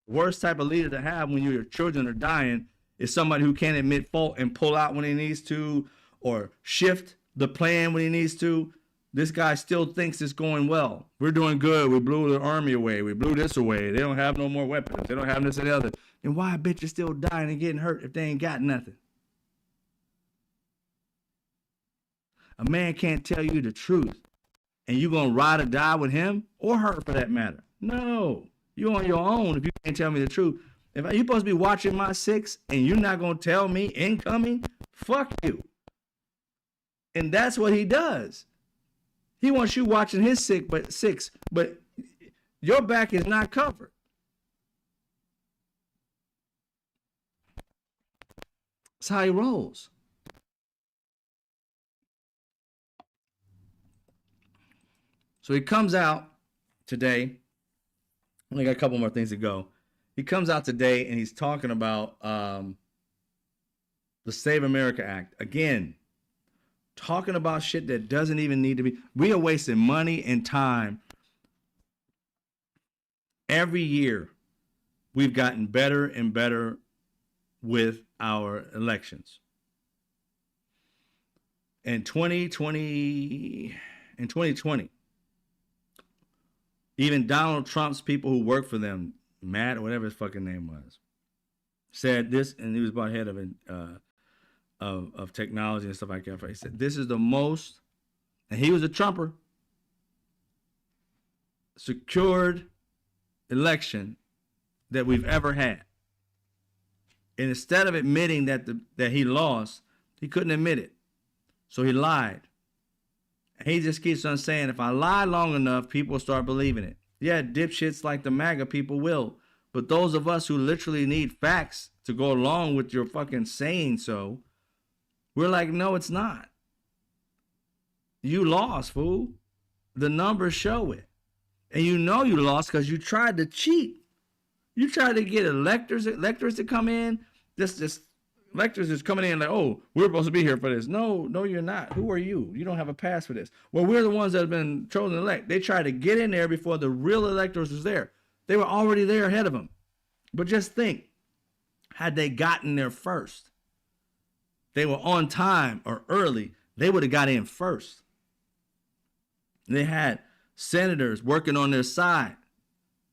Worst type of leader to have when your children are dying is somebody who can't admit fault and pull out when he needs to or shift the plan when he needs to. This guy still thinks it's going well. We're doing good. We blew the army away. We blew this away. They don't have no more weapons. They don't have this and the other. And why a bitch is still dying and getting hurt if they ain't got nothing? A man can't tell you the truth. And you going to ride or die with him or her for that matter. No. You on your own if you can't tell me the truth. If you're supposed to be watching my six and you're not going to tell me incoming, fuck you. And that's what he does. He wants you watching his six, but your back is not covered. That's how he rolls. So he comes out today. Only got a couple more things to go. He comes out today and he's talking about the Save America Act. Again, talking about shit that doesn't even need to be. We are wasting money and time. Every year, we've gotten better and better with our elections. In 2020, even Donald Trump's people who work for them, Matt or whatever his fucking name was, said this, and he was about head of technology and stuff like that. He said, this is the most, and he was a Trumper, secured election that we've ever had. And instead of admitting that he lost, he couldn't admit it. So he lied. He just keeps on saying, if I lie long enough, people will start believing it. Yeah, dipshits like the MAGA people will. But those of us who literally need facts to go along with your fucking saying so, we're like, no, it's not. You lost, fool. The numbers show it. And you know you lost because you tried to cheat. You tried to get electors to come in. This electors is coming in like, oh, we're supposed to be here for this. No, you're not. Who are you? You don't have a pass for this. Well, we're the ones that have been chosen elect. They tried to get in there before the real electors was there. They were already there ahead of them. But just think, had they gotten there first, they were on time or early, they would have got in first. They had senators working on their side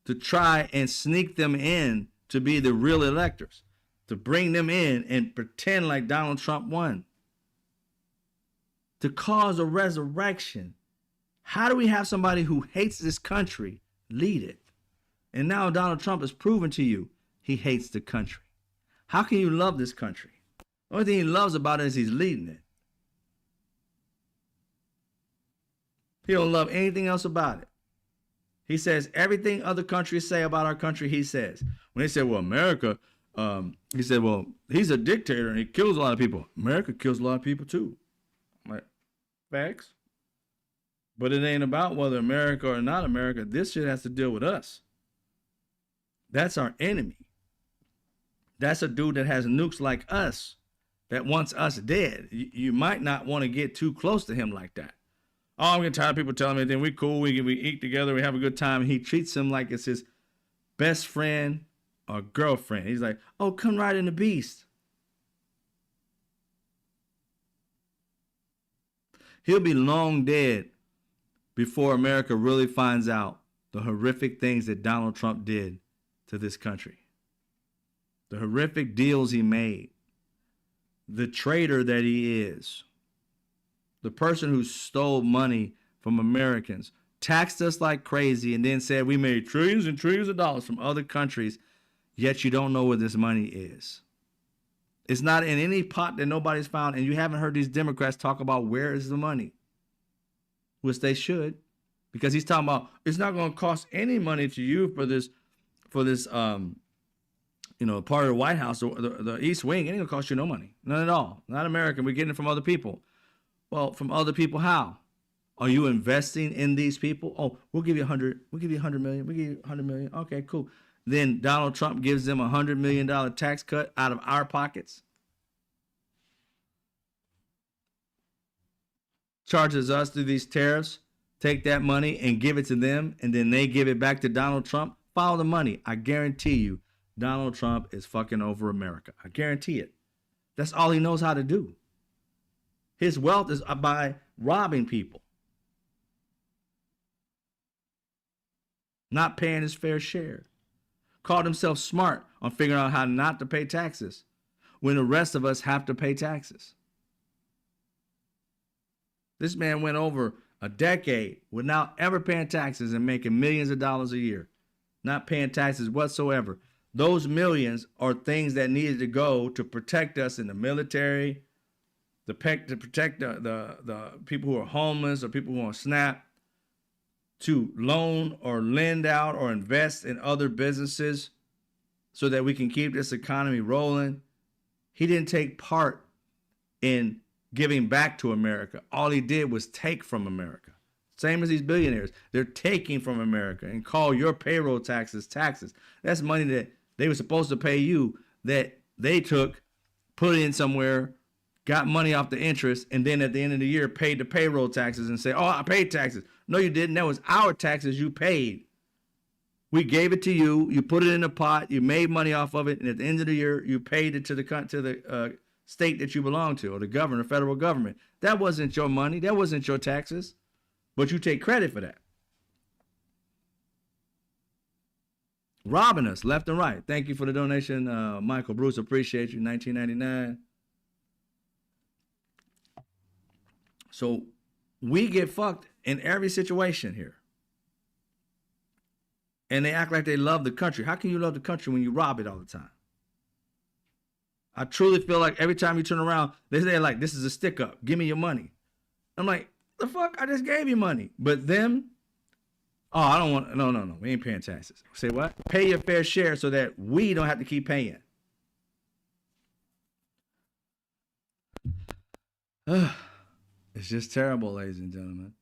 to try and sneak them in to be the real electors, to bring them in and pretend like Donald Trump won, to cause a resurrection. How do we have somebody who hates this country lead it? And now Donald Trump has proven to you he hates the country. How can you love this country? The only thing he loves about it is he's leading it. He don't love anything else about it. He says everything other countries say about our country, he says. When they say, well, America, he said, well, he's a dictator and he kills a lot of people. America kills a lot of people too. I'm like, facts. But it ain't about whether America or not America. This shit has to deal with us. That's our enemy. That's a dude that has nukes like us, that wants us dead. You might not want to get too close to him like that. Oh, I'm getting tired of people telling me that we cool, we eat together, we have a good time. And he treats him like it's his best friend or girlfriend. He's like, oh, come ride in the beast. He'll be long dead before America really finds out the horrific things that Donald Trump did to this country. The horrific deals he made. The traitor that he is. The person who stole money from Americans, taxed us like crazy, and then said we made trillions and trillions of dollars from other countries, yet you don't know where this money is. It's not in any pot that nobody's found, and you haven't heard these Democrats talk about where is the money, which they should, because he's talking about it's not going to cost any money to you for this part of the White House or the East Wing. It ain't going to cost you no money, none at all. Not American. We're getting it from other people. Well, from other people, how? Are you investing in these people? Oh, we'll give you 100. We'll give you 100 million. We'll give you 100 million. Okay, cool. Then Donald Trump gives them $100 million tax cut out of our pockets. Charges us through these tariffs, take that money and give it to them, and then they give it back to Donald Trump. Follow the money. I guarantee you, Donald Trump is fucking over America. I guarantee it. That's all he knows how to do. His wealth is by robbing people, not paying his fair share. Called himself smart on figuring out how not to pay taxes when the rest of us have to pay taxes. This man went over a decade without ever paying taxes and making millions of dollars a year, not paying taxes whatsoever. Those millions are things that needed to go to protect us in the military, to protect the people who are homeless or people who are on SNAP, to loan or lend out or invest in other businesses so that we can keep this economy rolling. He didn't take part in giving back to America. All he did was take from America. Same as these billionaires. They're taking from America and call your payroll taxes taxes. That's money that they were supposed to pay you that they took, put in somewhere, got money off the interest, and then at the end of the year paid the payroll taxes and say, oh, I paid taxes. No, you didn't. That was our taxes you paid. We gave it to you. You put it in a pot. You made money off of it. And at the end of the year, you paid it to the state that you belong to, or the government, federal government. That wasn't your money. That wasn't your taxes. But you take credit for that. Robbing us left and right. Thank you for the donation, Michael Bruce. Appreciate you. 1999. So we get fucked in every situation here. And they act like they love the country. How can you love the country when you rob it all the time? I truly feel like every time you turn around, they say like, this is a stick up. Give me your money. I'm like, the fuck? I just gave you money. But them, oh, I don't want, no. We ain't paying taxes. Say what? Pay your fair share so that we don't have to keep paying. It's just terrible, ladies and gentlemen.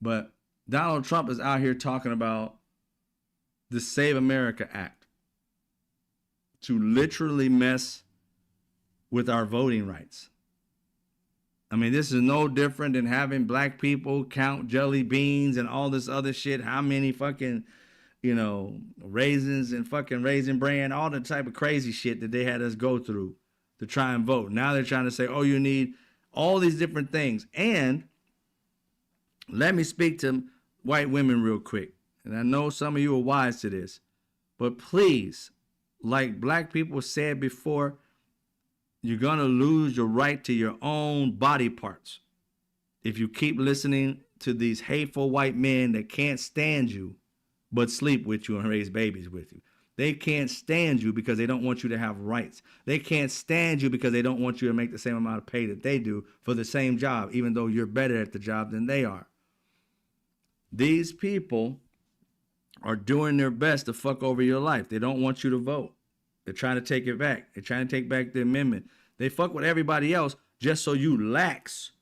But Donald Trump is out here talking about the Save America Act to literally mess with our voting rights. I mean, this is no different than having black people count jelly beans and all this other shit. How many fucking, raisins and fucking Raisin Bran, all the type of crazy shit that they had us go through to try and vote. Now they're trying to say, oh, you need all these different things. And let me speak to white women real quick. And I know some of you are wise to this, but please, like black people said before, you're going to lose your right to your own body parts if you keep listening to these hateful white men that can't stand you but sleep with you and raise babies with you. They can't stand you because they don't want you to have rights. They can't stand you because they don't want you to make the same amount of pay that they do for the same job, even though you're better at the job than they are. These people are doing their best to fuck over your life. They don't want you to vote. They're trying to take it back. They're trying to take back the amendment. They fuck with everybody else just so you lax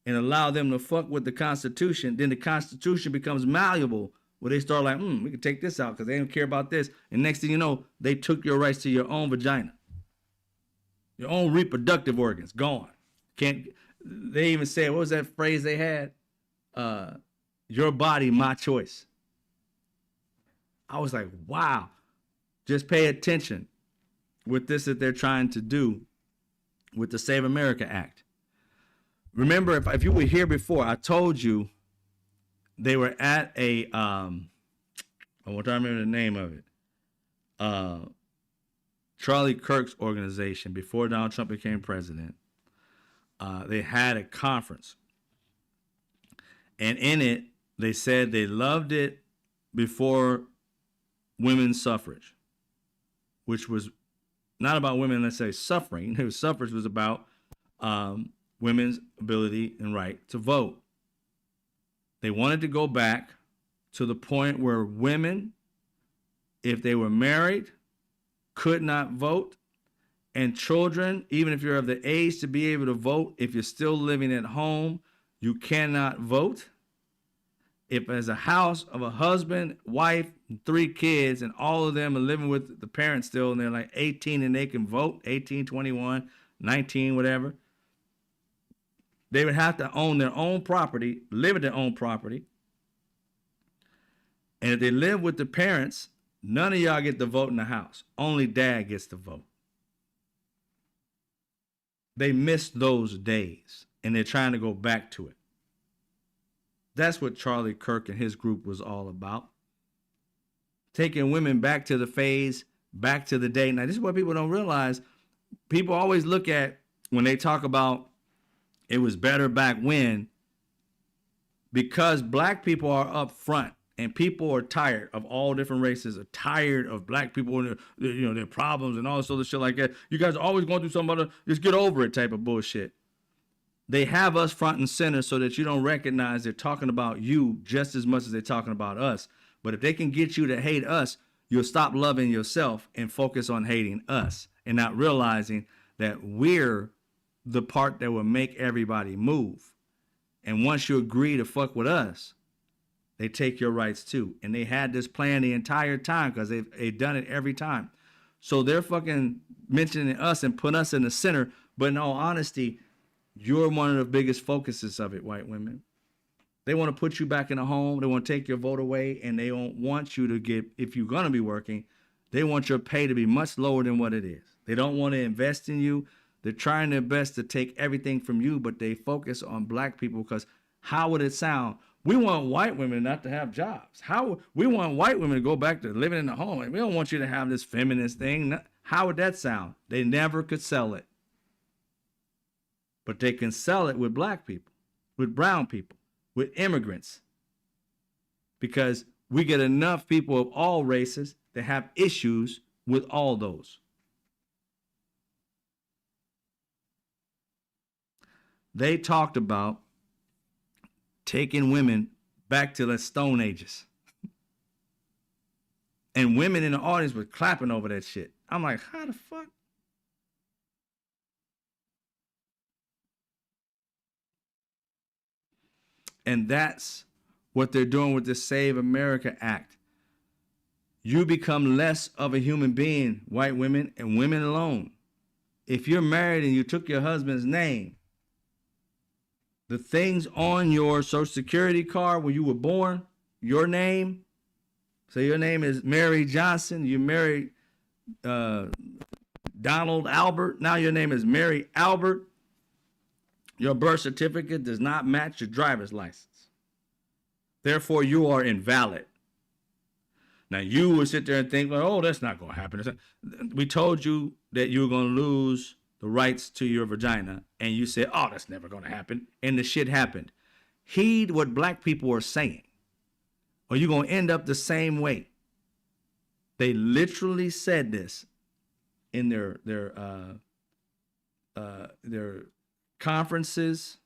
and allow them to fuck with the Constitution. Then the Constitution becomes malleable where they start like, we can take this out because they don't care about this. And next thing you know, they took your rights to your own vagina. Your own reproductive organs, gone. They even said, what was that phrase they had? Your body, my choice. I was like, wow. Just pay attention with this that they're trying to do with the Save America Act. Remember, if you were here before, I told you they were at a, I want to remember the name of it, Charlie Kirk's organization before Donald Trump became president. They had a conference. And in it, They said they loved it before women's suffrage, which was not about women, let's say, suffering. Suffrage was about women's ability and right to vote. They wanted to go back to the point where women, if they were married, could not vote, and children, even if you're of the age to be able to vote, if you're still living at home, you cannot vote. If as a house of a husband, wife, and 3 kids, and all of them are living with the parents still, and they're like 18 and they can vote, 18, 21, 19, whatever, they would have to own their own property, live at their own property. And if they live with the parents, none of y'all get to vote in the house. Only dad gets to vote. They missed those days, and they're trying to go back to it. That's what Charlie Kirk and his group was all about. Taking women back to the phase, back to the day. Now, this is what people don't realize. People always look at, when they talk about it was better back when, because black people are up front and people are tired of all different races, are tired of black people and their problems and all this other shit like that. You guys are always going through some other, just get over it type of bullshit. They have us front and center so that you don't recognize they're talking about you just as much as they're talking about us. But if they can get you to hate us, you'll stop loving yourself and focus on hating us and not realizing that we're the part that will make everybody move. And once you agree to fuck with us, they take your rights too. And they had this plan the entire time because they've done it every time. So they're fucking mentioning us and put us in the center. But in all honesty, you're one of the biggest focuses of it, white women. They want to put you back in the home. They want to take your vote away. And they don't want you to get, if you're going to be working, they want your pay to be much lower than what it is. They don't want to invest in you. They're trying their best to take everything from you, but they focus on black people because how would it sound? We want white women not to have jobs. We want white women to go back to living in the home. We don't want you to have this feminist thing. How would that sound? They never could sell it. But they can sell it with black people, with brown people, with immigrants. Because we get enough people of all races that have issues with all those. They talked about taking women back to the Stone Ages. And women in the audience were clapping over that shit. I'm like, how the fuck? And that's what they're doing with the Save America Act. You become less of a human being, white women and women alone. If you're married and you took your husband's name, the things on your Social Security card when you were born, your name, so your name is Mary Johnson, you married Donald Albert, now your name is Mary Albert. Your birth certificate does not match your driver's license. Therefore, you are invalid. Now, you would sit there and think, well, oh, that's not going to happen. We told you that you were going to lose the rights to your vagina, and you said, oh, that's never going to happen, and the shit happened. Heed what black people are saying, or you're going to end up the same way. They literally said this in their conferences.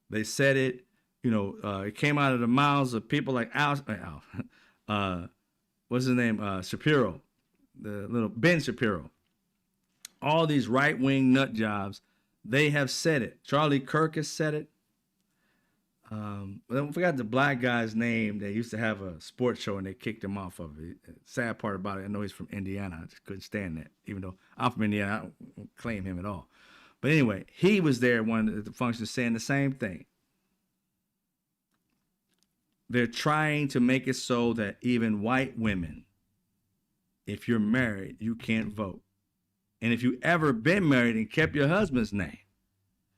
They said it, it came out of the mouths of people like what's his name? Shapiro, the little Ben Shapiro. All these right-wing nut jobs, they have said it. Charlie Kirk has said it. I forgot the black guy's name. They used to have a sports show and they kicked him off of it. Sad part about it, I know he's from Indiana. I just couldn't stand that. Even though I'm from Indiana, I don't claim him at all. But anyway, he was there at one of the functions saying the same thing. They're trying to make it so that even white women, if you're married, you can't vote. And if you ever been married and kept your husband's name,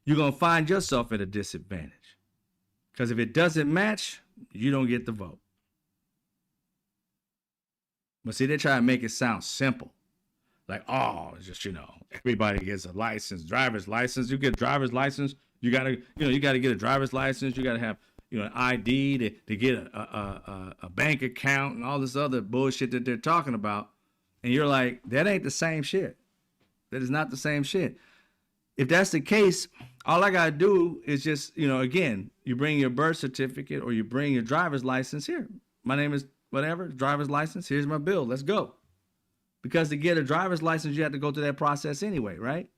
you're going to find yourself at a disadvantage. Because if it doesn't match, you don't get the vote. But see, they try to make it sound simple. Like, oh, it's just, everybody gets a license, driver's license. You get a driver's license. You gotta get a driver's license. You gotta have, an ID to get a bank account and all this other bullshit that they're talking about. And you're like, that ain't the same shit. That is not the same shit. If that's the case, all I got to do is just, again, you bring your birth certificate or you bring your driver's license here. My name is whatever, driver's license. Here's my bill. Let's go. Because to get a driver's license, you have to go through that process anyway, right?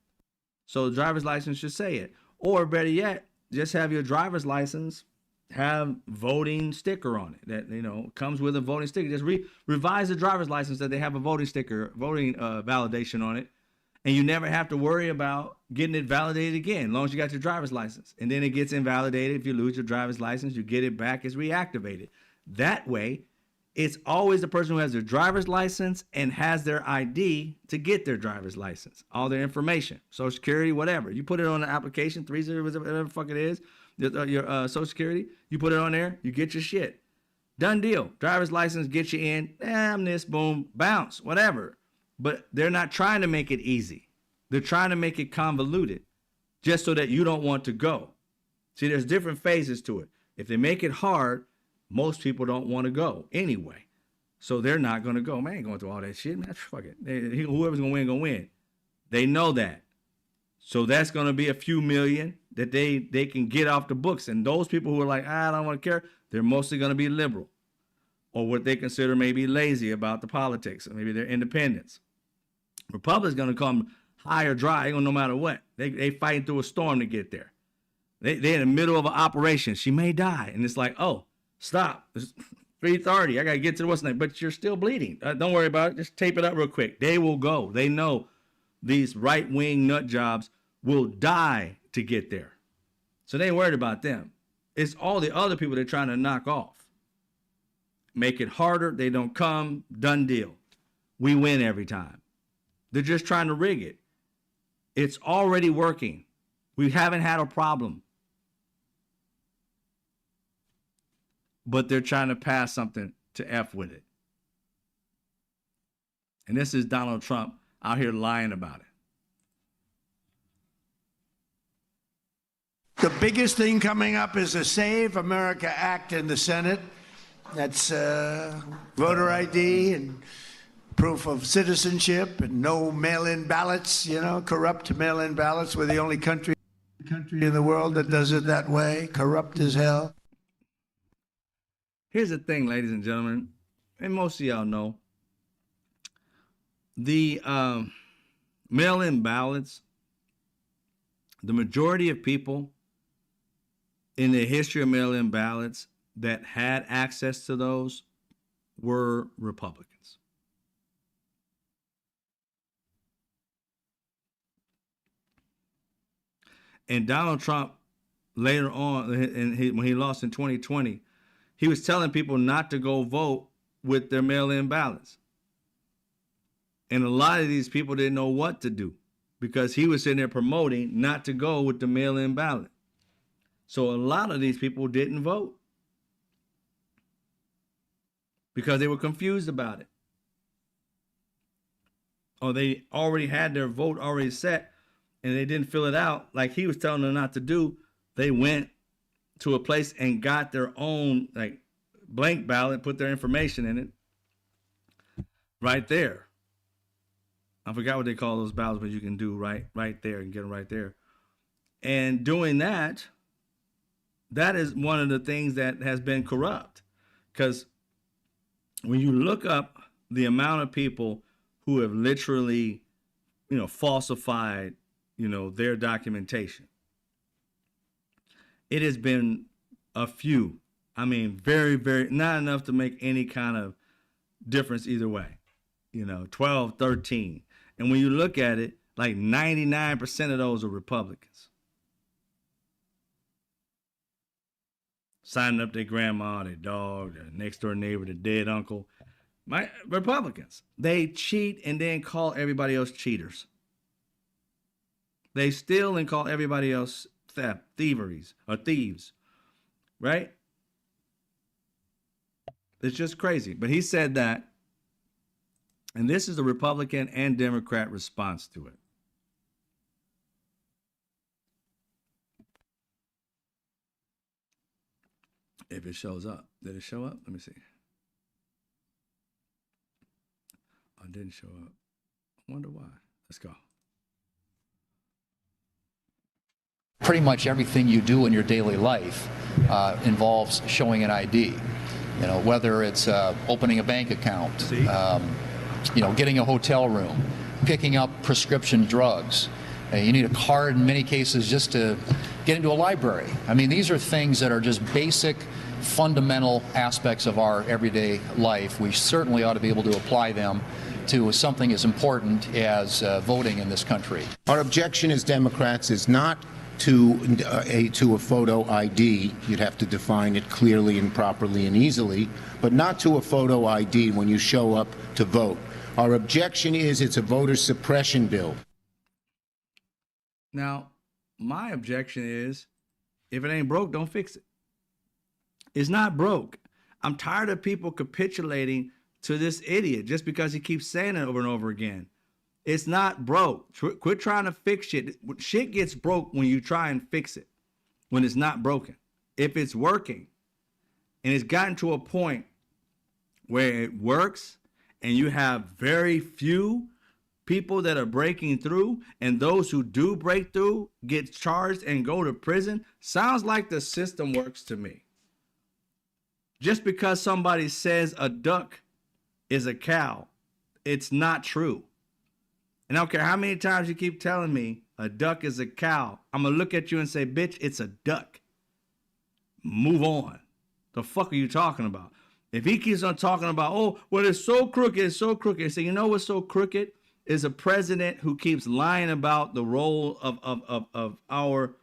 So the driver's license should say it. Or better yet, just have your driver's license have voting sticker on it that, comes with a voting sticker. Just revise the driver's license that they have a voting sticker, voting validation on it. And you never have to worry about getting it validated again, as long as you got your driver's license. And then it gets invalidated. If you lose your driver's license, you get it back, it's reactivated. That way, it's always the person who has their driver's license and has their ID to get their driver's license, all their information, Social Security, whatever. You put it on the application, 30, whatever the fuck it is, your Social Security, you put it on there, you get your shit. Done deal. Driver's license, get you in, I'm this, boom, bounce, whatever. But they're not trying to make it easy. They're trying to make it convoluted just so that you don't want to go. See, there's different phases to it. If they make it hard, most people don't want to go anyway. So they're not going to go. Man, I ain't going through all that shit, man. Fuck it. Whoever's going to win. They know that. So that's going to be a few million that they can get off the books. And those people who are like, I don't want to care, they're mostly going to be liberal or what they consider maybe lazy about the politics. Or maybe they're independents. Republicans going to come high or dry, no matter what. They fighting through a storm to get there. They're in the middle of an operation. She may die. And it's like, oh, stop. It's 3:30. I got to get to the what's name. But you're still bleeding. Don't worry about it. Just tape it up real quick. They will go. They know these right-wing nut jobs will die to get there. So they ain't worried about them. It's all the other people they're trying to knock off. Make it harder. They don't come. Done deal. We win every time. They're just trying to rig it. It's already working. We haven't had a problem. But they're trying to pass something to F with it. And this is Donald Trump out here lying about it. The biggest thing coming up is a Save America Act in the Senate. That's voter ID and proof of citizenship and no mail-in ballots, corrupt mail-in ballots. We're the only country in the world that does it that way, corrupt as hell. Here's the thing, ladies and gentlemen, and most of y'all know, the mail-in ballots, the majority of people in the history of mail-in ballots that had access to those were Republicans. And Donald Trump, later on, when he lost in 2020, he was telling people not to go vote with their mail-in ballots. And a lot of these people didn't know what to do because he was sitting there promoting not to go with the mail-in ballot. So a lot of these people didn't vote because they were confused about it. Or they already had their vote already set and they didn't fill it out like he was telling them not to do. They went to a place and got their own blank ballot, put their information in it right there. I forgot what they call those ballots, but you can do right there and get them right there. And doing that is one of the things that has been corrupt. Because when you look up the amount of people who have literally, falsified, their documentation, it has been a few. I mean, very, very, not enough to make any kind of difference either way. 12, 13. And when you look at it, like 99% of those are Republicans. Signing up their grandma, their dog, their next door neighbor, their dead uncle. Republicans. They cheat and then call everybody else cheaters. They steal and call everybody else thieves, right? It's just crazy. But he said that, and this is the Republican and Democrat response to it. If it shows up. Did it show up? Let me see. Oh, it didn't show up. I wonder why. Let's go. Pretty much everything you do in your daily life involves showing an ID. You know, whether it's opening a bank account, getting a hotel room, picking up prescription drugs. You need a card in many cases just to get into a library. I mean, these are things that are just basic, fundamental aspects of our everyday life. We certainly ought to be able to apply them to something as important as voting in this country. Our objection as Democrats is not to a photo ID. You'd have to define it clearly and properly and easily, but not to a photo ID when you show up to vote. Our objection is it's a voter suppression bill. Now, my objection is, if it ain't broke, don't fix it. It's not broke. I'm tired of people capitulating to this idiot just because he keeps saying it over and over again. It's not broke. Quit trying to fix shit. Shit gets broke when you try and fix it, when it's not broken. If it's working and it's gotten to a point where it works and you have very few people that are breaking through, and those who do break through get charged and go to prison, sounds like the system works to me. Just because somebody says a duck is a cow, it's not true. And I don't care how many times you keep telling me a duck is a cow, I'm gonna look at you and say, bitch, it's a duck. Move on. The fuck are you talking about? If he keeps on talking about, oh, well, it's so crooked, it's so crooked. So you know what's so crooked? Is a president who keeps lying about the role of our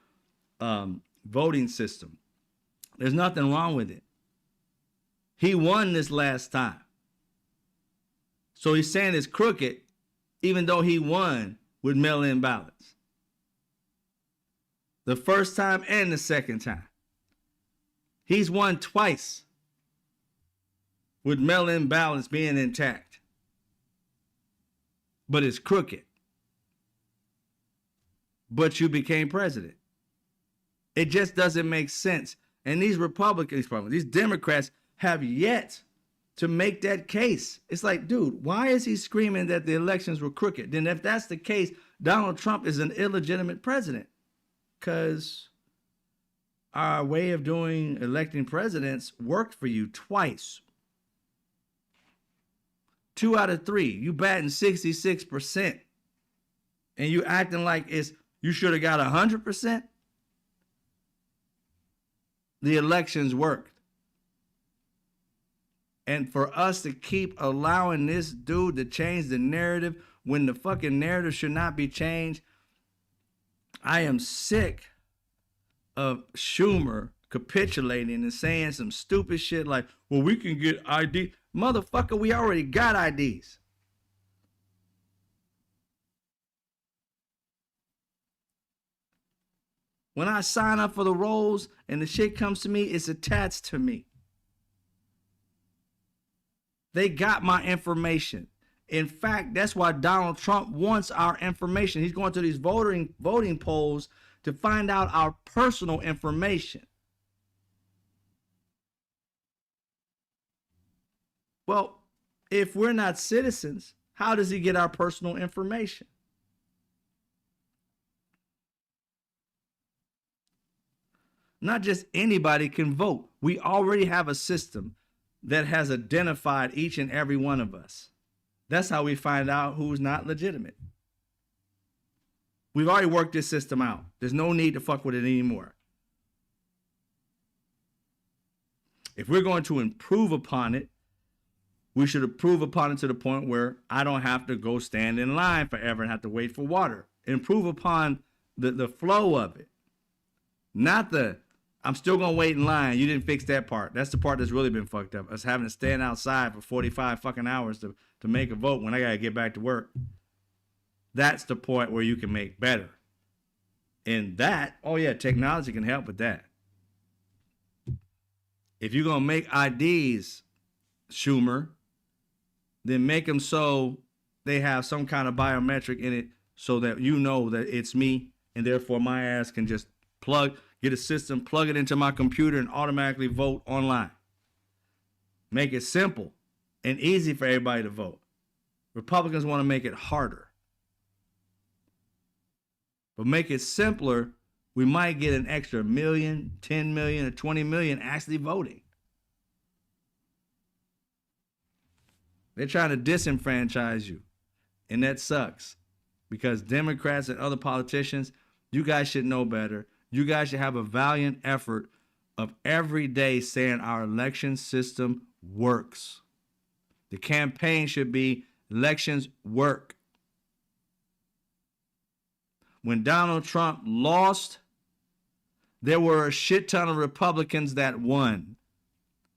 voting system. There's nothing wrong with it. He won this last time. So he's saying it's crooked, even though he won with mail-in ballots. The first time and the second time. He's won twice with mail-in ballots being intact. But it's crooked. But you became president. It just doesn't make sense. And these Republicans, these Democrats have yet to make that case. It's like, dude, why is he screaming that the elections were crooked? Then if that's the case, Donald Trump is an illegitimate president. Because our way of doing electing presidents worked for you twice. 2 out of 3, you batting 66%, and you acting like you should have got 100%. The elections worked. And for us to keep allowing this dude to change the narrative when the fucking narrative should not be changed, I am sick of Schumer capitulating and saying some stupid shit like, well, we can get ID. Motherfucker, we already got IDs. When I sign up for the rolls and the shit comes to me, it's attached to me. They got my information. In fact, that's why Donald Trump wants our information. He's going to these voting polls to find out our personal information. Well, if we're not citizens, how does he get our personal information? Not just anybody can vote. We already have a system that has identified each and every one of us. That's how we find out who's not legitimate. We've already worked this system out. There's no need to fuck with it anymore. If we're going to improve upon it, we should improve upon it to the point where I don't have to go stand in line forever and have to wait for water. Improve upon the flow of it. Not I'm still going to wait in line. You didn't fix that part. That's the part that's really been fucked up. Us having to stand outside for 45 fucking hours to make a vote when I got to get back to work. That's the point where you can make better. And that, oh yeah, technology can help with that. If you're going to make IDs, Schumer, then make them so they have some kind of biometric in it so that you know that it's me, and therefore my ass can just Get a system, plug it into my computer, and automatically vote online. Make it simple and easy for everybody to vote. Republicans want to make it harder. But make it simpler, we might get an extra 1 million, 10 million, or 20 million actually voting. They're trying to disenfranchise you, and that sucks. Because Democrats and other politicians, you guys should know better. You guys should have a valiant effort of every day saying our election system works. The campaign should be elections work. When Donald Trump lost, there were a shit ton of Republicans that won.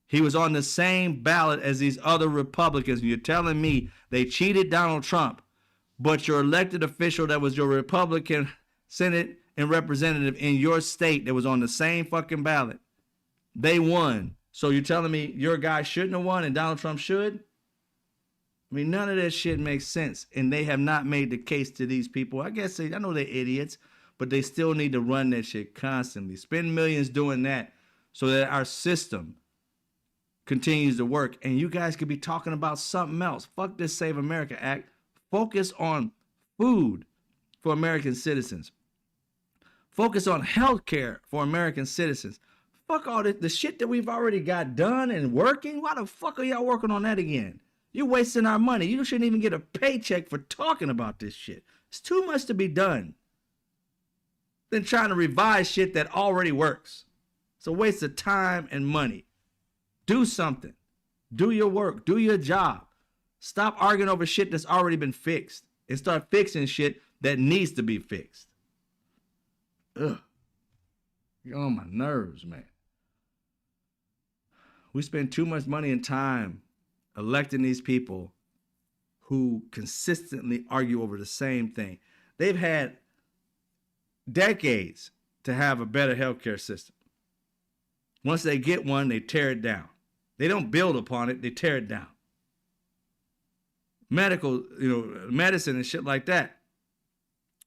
He was on the same ballot as these other Republicans. And you're telling me they cheated Donald Trump, but your elected official that was your Republican Senate and representative in your state that was on the same fucking ballot, they won. So you're telling me your guy shouldn't have won and Donald Trump should? I mean, none of that shit makes sense. And they have not made the case to these people. I guess I know they're idiots, but they still need to run that shit constantly. Spend millions doing that so that our system continues to work. And you guys could be talking about something else. Fuck this Save America Act. Focus on food for American citizens. Focus on health care for American citizens. Fuck all the shit that we've already got done and working. Why the fuck are y'all working on that again? You're wasting our money. You shouldn't even get a paycheck for talking about this shit. It's too much to be done than trying to revise shit that already works. It's a waste of time and money. Do something. Do your work. Do your job. Stop arguing over shit that's already been fixed and start fixing shit that needs to be fixed. Ugh. You're on my nerves, man. We spend too much money and time electing these people who consistently argue over the same thing. They've had decades to have a better healthcare system. Once they get one, they tear it down. They don't build upon it, they tear it down. Medical, medicine and shit like that.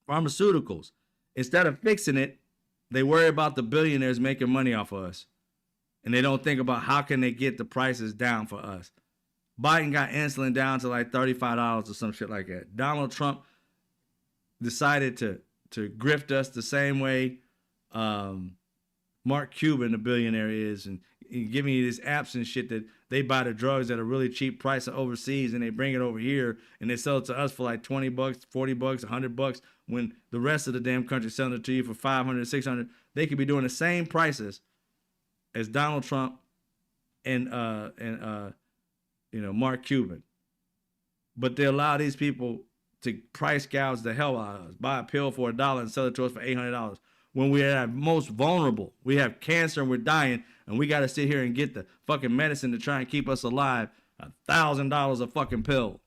Pharmaceuticals. Instead of fixing it, they worry about the billionaires making money off of us. And they don't think about how can they get the prices down for us. Biden got insulin down to like $35 or some shit like that. Donald Trump decided to grift us the same way Mark Cuban, the billionaire, is, and giving you these apps and shit that they buy the drugs at a really cheap price overseas and they bring it over here and they sell it to us for like $20, $40, $100 when the rest of the damn country selling it to you for $500, $600. They could be doing the same prices as Donald Trump and Mark Cuban. But they allow these people to price gouge the hell out of us, buy a pill for $1 and sell it to us for $800. When we're at our most vulnerable, we have cancer and we're dying, and we got to sit here and get the fucking medicine to try and keep us alive, $1,000 a fucking pill.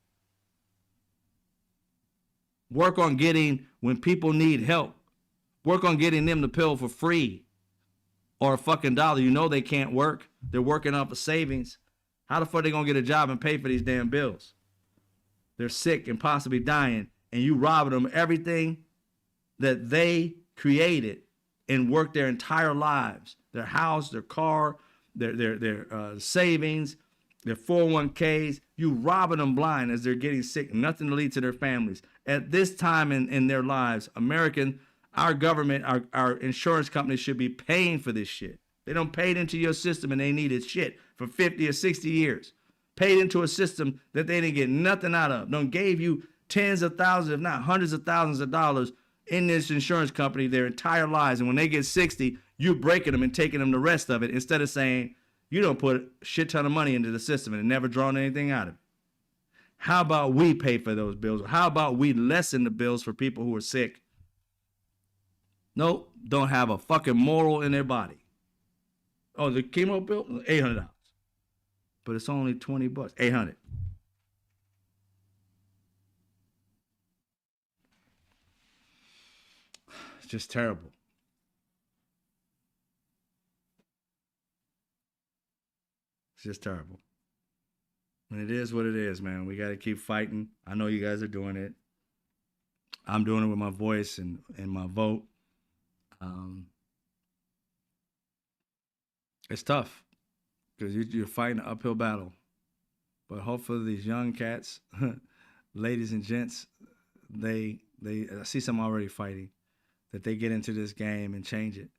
Work on getting, when people need help, work on getting them the pill for free or a fucking dollar. You know they can't work. They're working off of savings. How the fuck are they going to get a job and pay for these damn bills? They're sick and possibly dying, and you robbing them everything that they created and worked their entire lives, their house, their car, their savings, their 401ks. You robbing them blind as they're getting sick, nothing to lead to their families. At this time in their lives, our government, our insurance companies should be paying for this shit. They don't pay it into your system and they needed shit for 50 or 60 years. Paid into a system that they didn't get nothing out of. Don't gave you tens of thousands, if not hundreds of thousands of dollars in this insurance company their entire lives. And when they get 60, you breaking them and taking them the rest of it instead of saying, you don't put a shit ton of money into the system and never drawn anything out of it. How about we pay for those bills? How about we lessen the bills for people who are sick? Nope, don't have a fucking moral in their body. Oh, the chemo bill, $800. But it's only $20, $800. It's just terrible. It's just terrible. And it is what it is, man. We got to keep fighting. I know you guys are doing it. I'm doing it with my voice and my vote. It's tough because you're fighting an uphill battle. But hopefully these young cats, ladies and gents, I see some already fighting, that they get into this game and change it,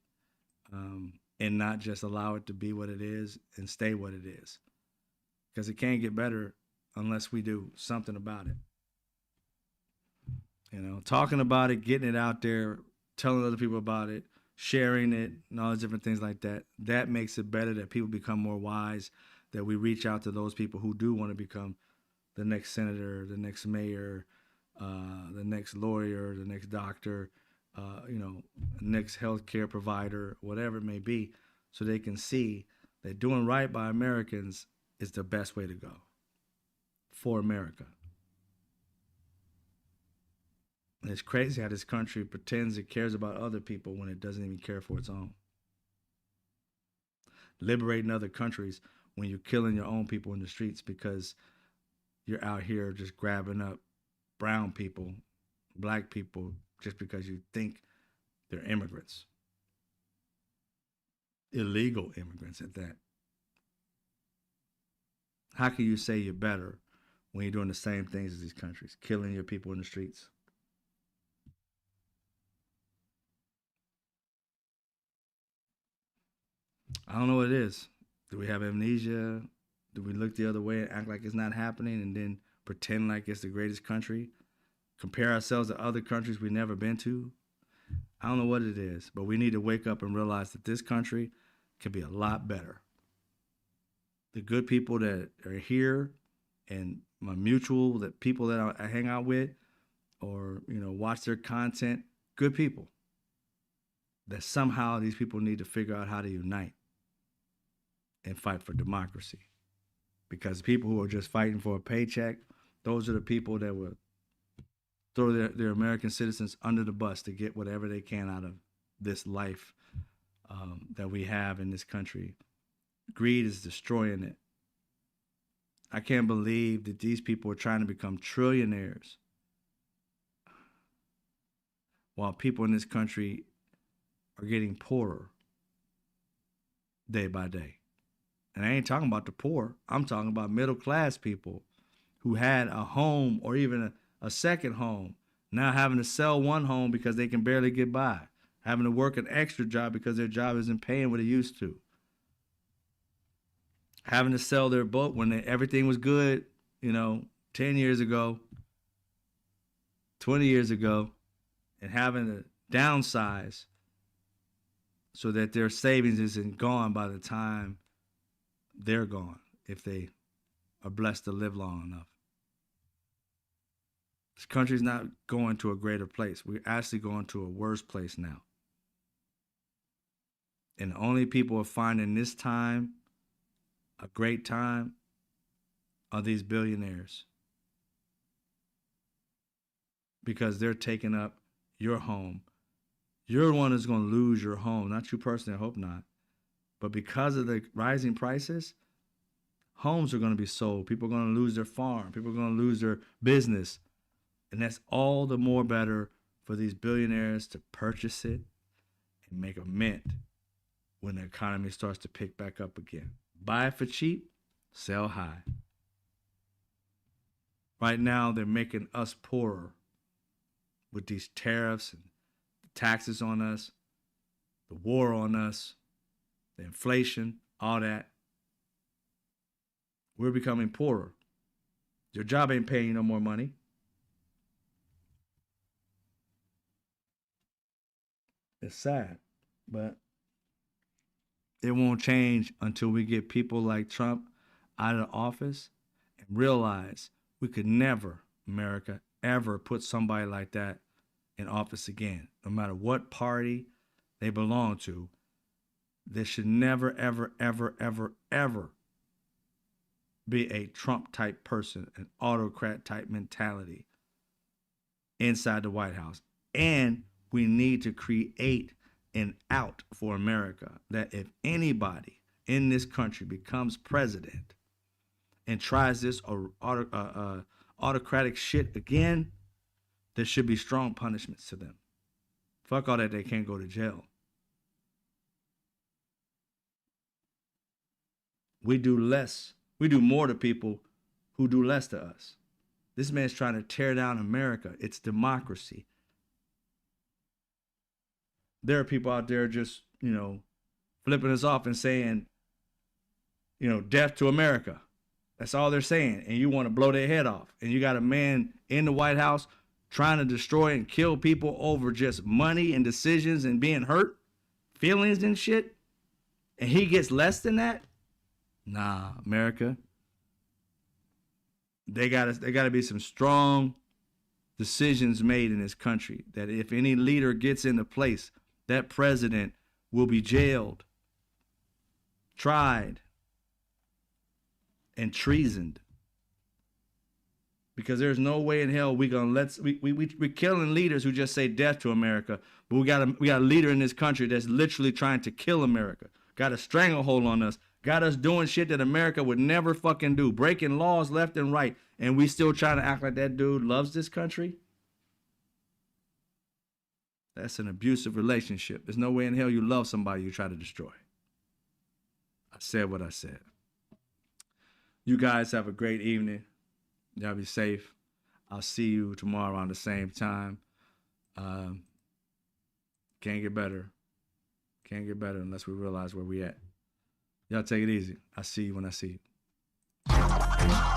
and not just allow it to be what it is and stay what it is. Because it can't get better unless we do something about it. You know, talking about it, getting it out there, telling other people about it, sharing it, and all those different things like that. That makes it better, that people become more wise, that we reach out to those people who do want to become the next senator, the next mayor, the next lawyer, the next doctor, next healthcare provider, whatever it may be, so they can see that doing right by Americans is the best way to go for America. And it's crazy how this country pretends it cares about other people when it doesn't even care for its own. Liberating other countries when you're killing your own people in the streets because you're out here just grabbing up brown people, black people, just because you think they're immigrants. Illegal immigrants at that. How can you say you're better when you're doing the same things as these countries, killing your people in the streets? I don't know what it is. Do we have amnesia? Do we look the other way and act like it's not happening and then pretend like it's the greatest country? Compare ourselves to other countries we've never been to? I don't know what it is, but we need to wake up and realize that this country can be a lot better. The good people that are here and my mutual, that people that I hang out with or, watch their content, good people. That somehow these people need to figure out how to unite and fight for democracy. Because people who are just fighting for a paycheck, those are the people that will throw their American citizens under the bus to get whatever they can out of this life that we have in this country. Greed is destroying it. I can't believe that these people are trying to become trillionaires while people in this country are getting poorer day by day. And I ain't talking about the poor. I'm talking about middle class people who had a home or even a second home, now having to sell one home because they can barely get by, having to work an extra job because their job isn't paying what it used to, having to sell their boat when everything was good, 10 years ago, 20 years ago, and having to downsize so that their savings isn't gone by the time they're gone, if they are blessed to live long enough. This country's not going to a greater place. We're actually going to a worse place now. And the only people who are finding this time a great time are these billionaires. Because they're taking up your home. You're the one who's going to lose your home. Not you personally, I hope not. But because of the rising prices, homes are going to be sold. People are going to lose their farm. People are going to lose their business. And that's all the more better for these billionaires to purchase it and make a mint when the economy starts to pick back up again. Buy it for cheap, sell high. Right now, they're making us poorer with these tariffs and the taxes on us, the war on us, the inflation, all that. We're becoming poorer. Your job ain't paying you no more money. It's sad, but it won't change until we get people like Trump out of office and realize we could never, America, ever put somebody like that in office again. No matter what party they belong to, there should never, ever, ever, ever, ever be a Trump type person, an autocrat type mentality inside the White House. And we need to create an out for America that if anybody in this country becomes president and tries this autocratic shit again, there should be strong punishments to them. Fuck all that, they can't go to jail. We do less. We do more to people who do less to us. This man's trying to tear down America. It's democracy. There are people out there just, flipping us off and saying, death to America. That's all they're saying. And you want to blow their head off. And you got a man in the White House trying to destroy and kill people over just money and decisions and being hurt, feelings and shit. And he gets less than that? Nah, America. They gotta be some strong decisions made in this country that if any leader gets into place, that president will be jailed, tried, and treasoned. Because there's no way in hell we're killing leaders who just say death to America, but we got a leader in this country that's literally trying to kill America, got a stranglehold on us, got us doing shit that America would never fucking do, breaking laws left and right, and we still trying to act like that dude loves this country? That's an abusive relationship. There's no way in hell you love somebody you try to destroy. I said what I said. You guys have a great evening. Y'all be safe. I'll see you tomorrow around the same time. Can't get better. Can't get better unless we realize where we at. Y'all take it easy. I'll see you when I see you.